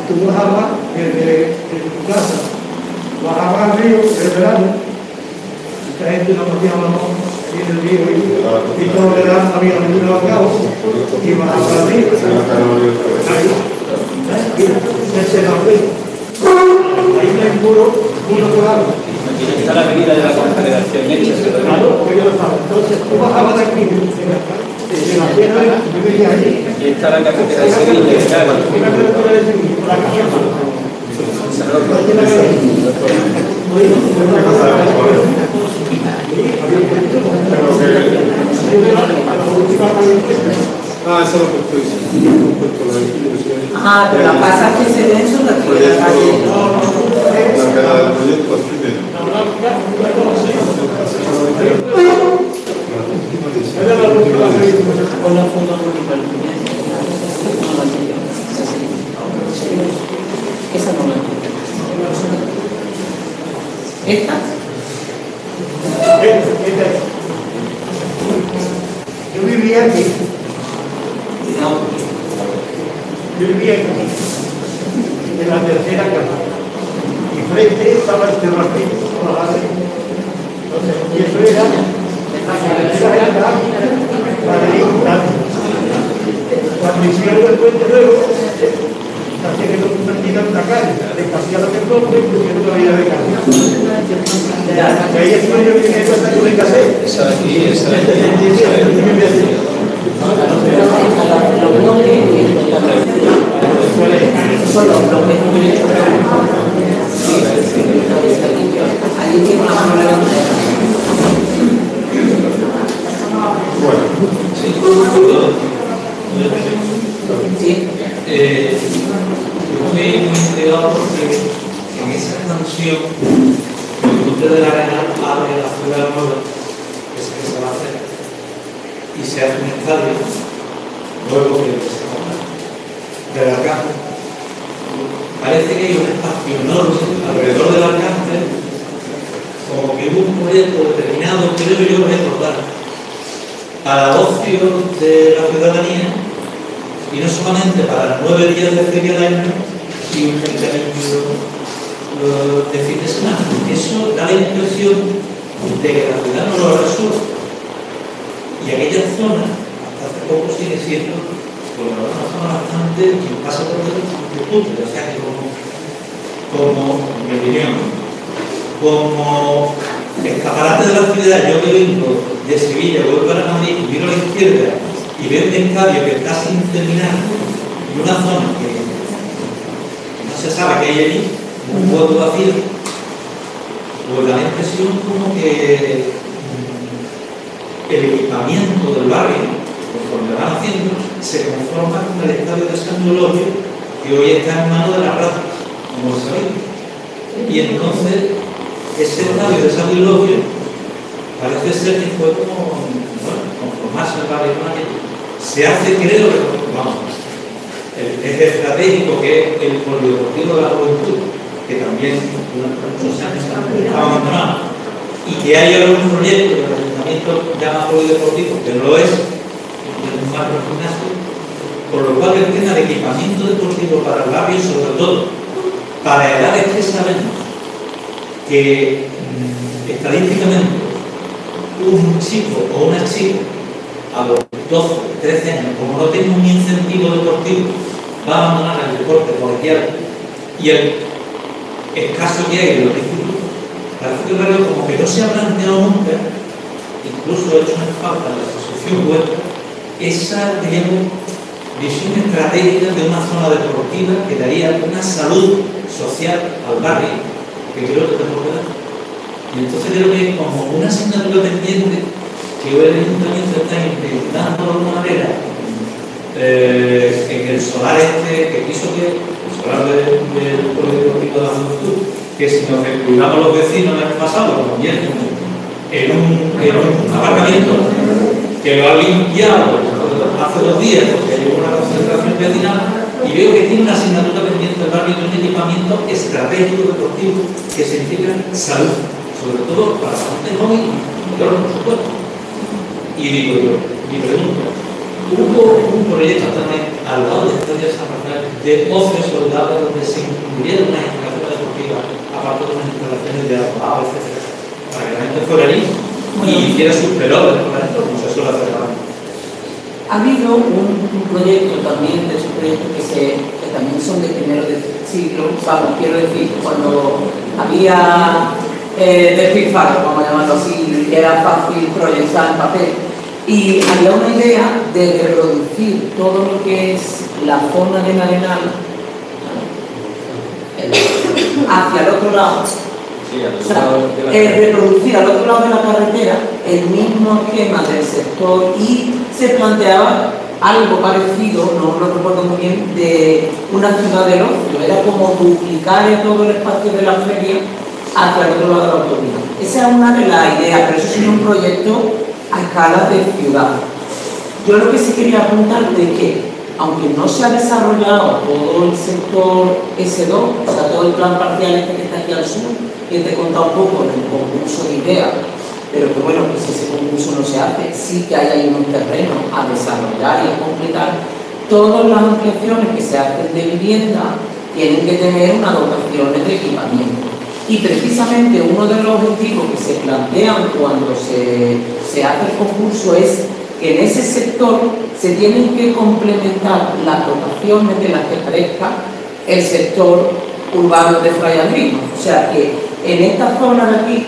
Tú bajabas desde tu casa, bajabas al río del verano, esta gente no podía hablar en el río y todo el verano no había ningún cabo y bajaba al río. Ese era el río. Ahí no hay muro claro. Aquí está la avenida de la Confederación hecha. Claro, pues yo lo sabía. Entonces tú bajabas de aquí, de la ciudad, yo venía allí. Aquí está la carretera de Sevilla, claro. La carretera de Sevilla, la casa. Ah, eso es lo que estoy diciendo. Ah, pero la pasa que se ven son las que la calle. La cara del proyecto es primero. Con la foto municipal. Esa no la entiendo. ¿Esta? Yo vivía aquí. No. Yo vivía aquí, en la tercera casa. Y frente estaba el terracito con la base. Y eso era la de Italia. Cuando hicieron el puente nuevo, hacía que no convertían en una calle, despaciaron el nombre y pusieron la vida de calle. Y ahí estoy yo viviendo hasta que me casé. Esa de aquí, esa de aquí. Allí tiene una mano levantada. Sí. Yo me he intrigado porque en esa canción el Monte de la Arena abre la ciudad nueva que se va a hacer y se hace un estadio nuevo que se va a hacer del Arcángel. Parece que hay un espacio enorme alrededor del Arcángel, como que hubo un proyecto determinado, creo yo recordar, para ocio de la ciudadanía, y no solamente para 9 días de feria al año y un mercadillo de fin de semana. Eso da la impresión de que la ciudad no lo resuelve. Y aquella zona, hasta hace poco, sigue siendo una zona bastante que pasa por el disfrute, o sea que como mi opinión, como escaparate de la ciudad. Yo que vengo de Sevilla, voy para Madrid, miro a la izquierda y veo un estadio que está sin terminar y una zona que no se sabe que hay allí, un hueco vacío, pues da la impresión como que el equipamiento del barrio, conforme van haciendo, se conforma con el estadio de San Eulogio, que hoy está en manos de la plaza, como sabéis. Y entonces, ese estadio de San Eulogio parece ser que fue como, bueno, conformarse el barrio más que se hace, creo que, vamos, el eje estratégico que es el polideportivo de la juventud, que también durante muchos años está abandonado, y que hay algún proyecto que el ayuntamiento llama polideportivo, que no lo es un barrio gimnasio, por lo cual el tema de equipamiento deportivo para el barrio, sobre todo para edades que sabemos que estadísticamente un chico o una chica a los 12, 13 años, como no tenga un incentivo deportivo, va a abandonar el deporte colegial y el escaso que hay de los institutos, parece que el barrio como que no se ha planteado nunca, incluso he hecho una falta en la asociación vuestra, esa, digamos, visión estratégica de una zona deportiva que daría una salud social al barrio, que creo que tenemos que dar. Y entonces creo que es como una asignatura pendiente que hoy el ayuntamiento está intentando de alguna manera en el solar que quiso que el solar del polideportivo de la juventud, que si nos cuidamos los vecinos el año pasado, lo convierten en un aparcamiento que lo ha limpiado hace 2 días porque hay una concentración vecinal, y veo que tiene una asignatura pendiente del barrio de un equipamiento estratégico deportivo que significa salud, sobre todo para la gente joven y por supuesto. Y digo yo, mi pregunta, hubo un proyecto también al lado de Estadio San Rafael de ocio solidario donde se incluyeron unas instalaciones deportivas, aparte de unas instalaciones de agua, etcétera, para que la gente fuera allí y hiciera sus pelotas, por ejemplo, como se suele hacer ahora. Ha habido un proyecto también, de esos proyectos que también son de primero de siglo, vamos, quiero decir, cuando había despilfarro, vamos a llamarlo así, era fácil proyectar en papel, y había una idea de reproducir todo lo que es la zona del Arenal hacia el otro lado. Sí, o sea, reproducir al otro lado de la carretera el mismo esquema del sector, y se planteaba algo parecido, no lo recuerdo muy bien, de una ciudad del ocio. Era como duplicar todo el espacio de la feria hacia el otro lado de la autovía. Esa es una de las ideas, pero eso sería un proyecto a escala de ciudad. Yo lo que sí quería apuntar es que, aunque no se ha desarrollado todo el sector S2, o sea, todo el plan parcial este que está aquí al sur, que te he contado un poco en el concurso de ideas, pero que bueno, pues si ese concurso no se hace, sí que hay ahí un terreno a desarrollar y a completar. Todas las ampliaciones que se hacen de vivienda tienen que tener una dotación de equipamiento. Y precisamente uno de los objetivos que se plantean cuando se hace el concurso es que en ese sector se tienen que complementar las dotaciones de las que presta el sector urbano de Frailandino. O sea que en esta zona de aquí,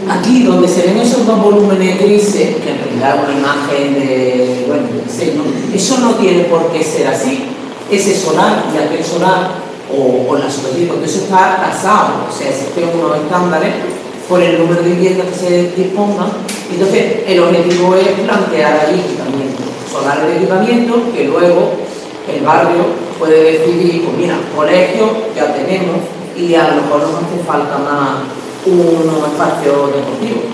aquí donde se ven esos dos volúmenes grises, que en realidad es una imagen de, bueno, eso no tiene por qué ser así. Ese solar y aquel solar, o la superficie, porque eso está tasado, o sea, existen unos estándares por el número de viviendas que se dispongan. Entonces, el objetivo es plantear ahí equipamiento, solar de equipamiento, que luego el barrio puede decidir, pues mira, colegio ya tenemos, y a lo mejor nos hace falta más unos espacios deportivos.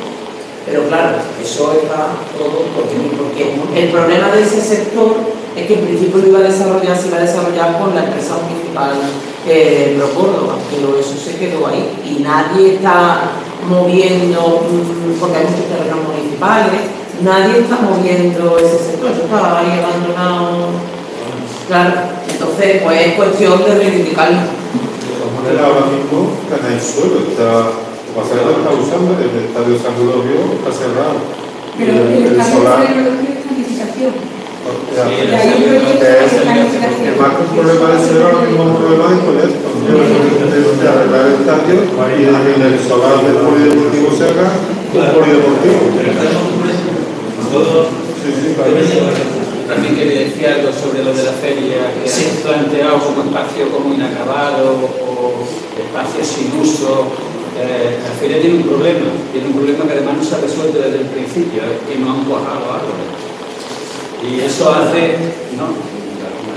Pero claro, eso está todo porque el problema de ese sector es que en principio se iba a desarrollar con la empresa municipal Pro Córdoba, pero eso se quedó ahí y nadie está moviendo, porque hay muchos terrenos municipales, nadie está moviendo ese sector, eso estaba ahí abandonado. Claro, entonces pues es cuestión de reivindicarlo. Ahora mismo está en el suelo, Pasarela está usando, el estadio San Rodolfo está cerrado. Pero el solar es planificación. El más que un problema de cero ahora mismo es un problema de proyecto. De arreglar el estadio y en el solar del polideportivo se haga un polideportivo. También quería decir algo sobre lo de la feria, que se ha planteado como espacio como inacabado o espacio sin uso. La feria tiene un problema que además no se ha resuelto desde el principio, que no han cuajado árboles. Y eso hace, no,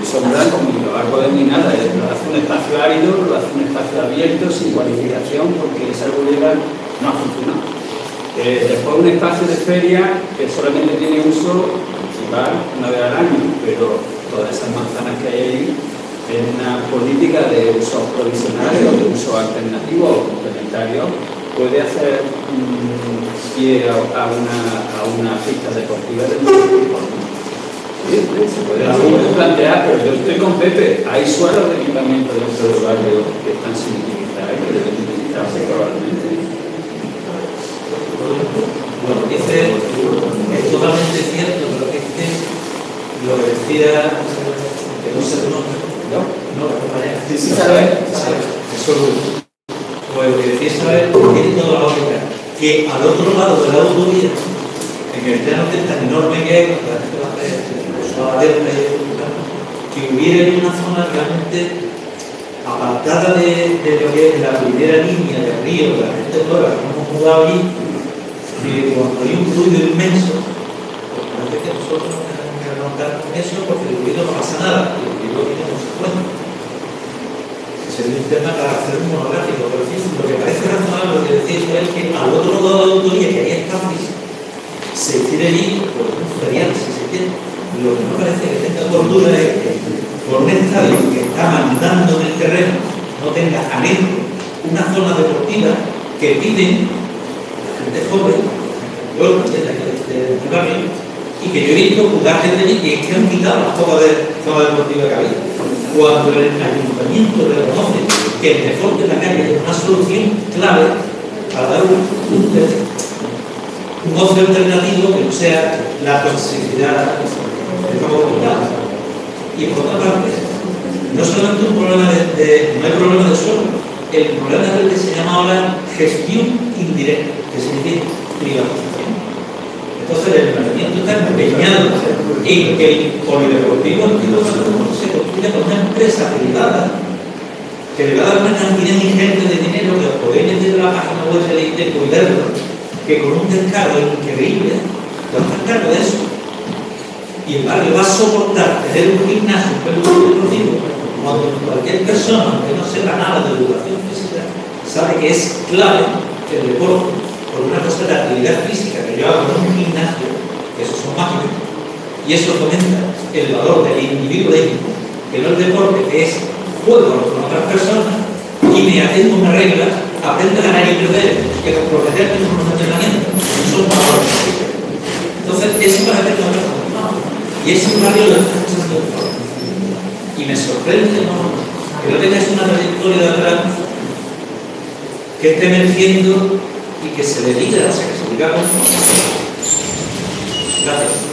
ni sombra ni lo hago ni nada, lo hace un espacio árido, lo hace un espacio abierto, sin cualificación, porque esa arboleda no ha funcionado. Después un espacio de feria que solamente tiene uso principal una vez al año, pero todas esas manzanas que hay ahí es una política de usos provisionales o de usos alternativos o complementarios, puede hacer pie a una pista deportiva de mucho tipo. Sí, se puede plantear, pero yo estoy con Pepe, hay suelos de equipamiento dentro del barrio que están sin utilizar y que deben utilizarse probablemente. Lo que dice es totalmente cierto, pero que es que lo que decía que no se conoce, no, sí, saber. Eso pues lo que decía Isabel tiene toda la lógica, que al otro lado de la autovía, en el plano tan enorme que hay, que hubiera en una zona realmente apartada de lo que es la primera línea del río, de la gente toda, que hemos jugado allí, que cuando hay un ruido inmenso, pues parece que nosotros no tenemos que remontar con eso porque el ruido no pasa nada, y el ruido tiene consecuencias. Sería un tema para hacer un monográfico, pero sí, lo que parece razonable, lo que decís es que al otro lado de la autoría, que hay espacios, se quiere ir por un ferial, si se quiere. Lo que no parece que tenga cordura es que por un estadio que está mandando en el terreno no tenga adentro una zona deportiva que piden gente joven, yo también de mi barrio, y que yo he visto jugar desde allí y es que han quitado la zona deportiva que había. Cuando el ayuntamiento reconoce que el deporte en la calle es una solución clave para dar un ocio alternativo que no sea la toxicidad de todo comunidad. Y por otra parte, no solamente un problema no hay problema de suelo, el problema es el que se llama ahora gestión indirecta, que significa privatización. Entonces el ayuntamiento está empeñado en que el polideportivo se construya con una empresa privada que le va a dar una cantidad ingente de dinero que os podéis meter en la página web de cuidarlo, que con un descargo increíble te va a hacer cargo de eso. Y el barrio va a soportar tener un gimnasio, un deportivo, cuando cualquier persona que no sepa nada de educación física sabe que es clave el deporte, por una cosa de actividad física que yo hago en un gimnasio, que esos son mágicos, y eso fomenta el valor del individualismo, que no el deporte, que es juego con otras personas, y me atento a una regla, aprende a ganar y perder, que protegerte en un entrenamiento, son valores. Entonces, eso para hacer una persona. Y ese barrio lo está echando de forma. Y me sorprende, ¿no?, que no tengáis una trayectoria de atrás que esté emergiendo y que se le diga, o sea, que se digamos. Gracias.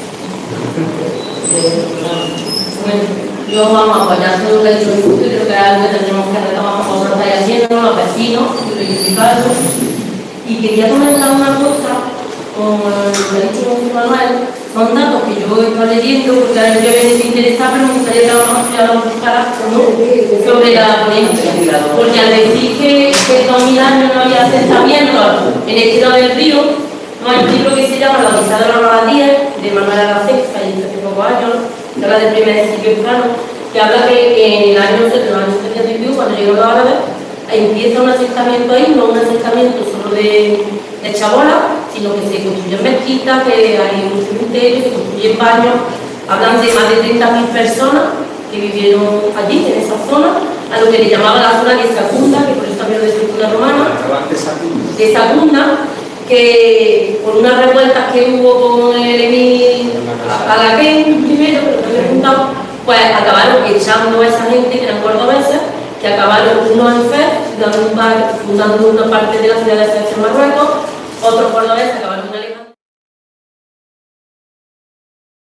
Bueno, yo vamos a apoyar todo lo que ha dicho el grupo y creo que es algo que tendremos que retomar como lo estáis haciendo, los vecinos, y reivindicarlo. Y quería comentar una cosa, como lo ha dicho Manuel, son datos que yo estoy leyendo porque a mí me interesa, pero me gustaría que ahora buscara sobre la ponencia. Porque al decir que 2000 años no había asentamiento en este lado del río, no hay un libro que se llama La Odisea de los Navalíes, de Manuel Aracés, que falleció hace pocos años, que habla del primer siglo hispano, que habla que en el año 700 cuando llegaron los árabes, empieza un asentamiento ahí, no un asentamiento solo de chabolas, sino que se construyen mezquitas, que hay un cementerio, se construyen baños. Hablan de más de 30.000 personas que vivieron allí, en esa zona, a lo que le llamaban la zona de Sacunda, que por eso también lo de estructura romana, de Sacunda, que por unas revueltas que hubo con el emir Alaquén primero, pero también juntado, pues acabaron echando a esa gente que eran cordobeses, que acabaron unos en Fez, fundando una parte de la ciudad de Fez en Marruecos, otros cordobeses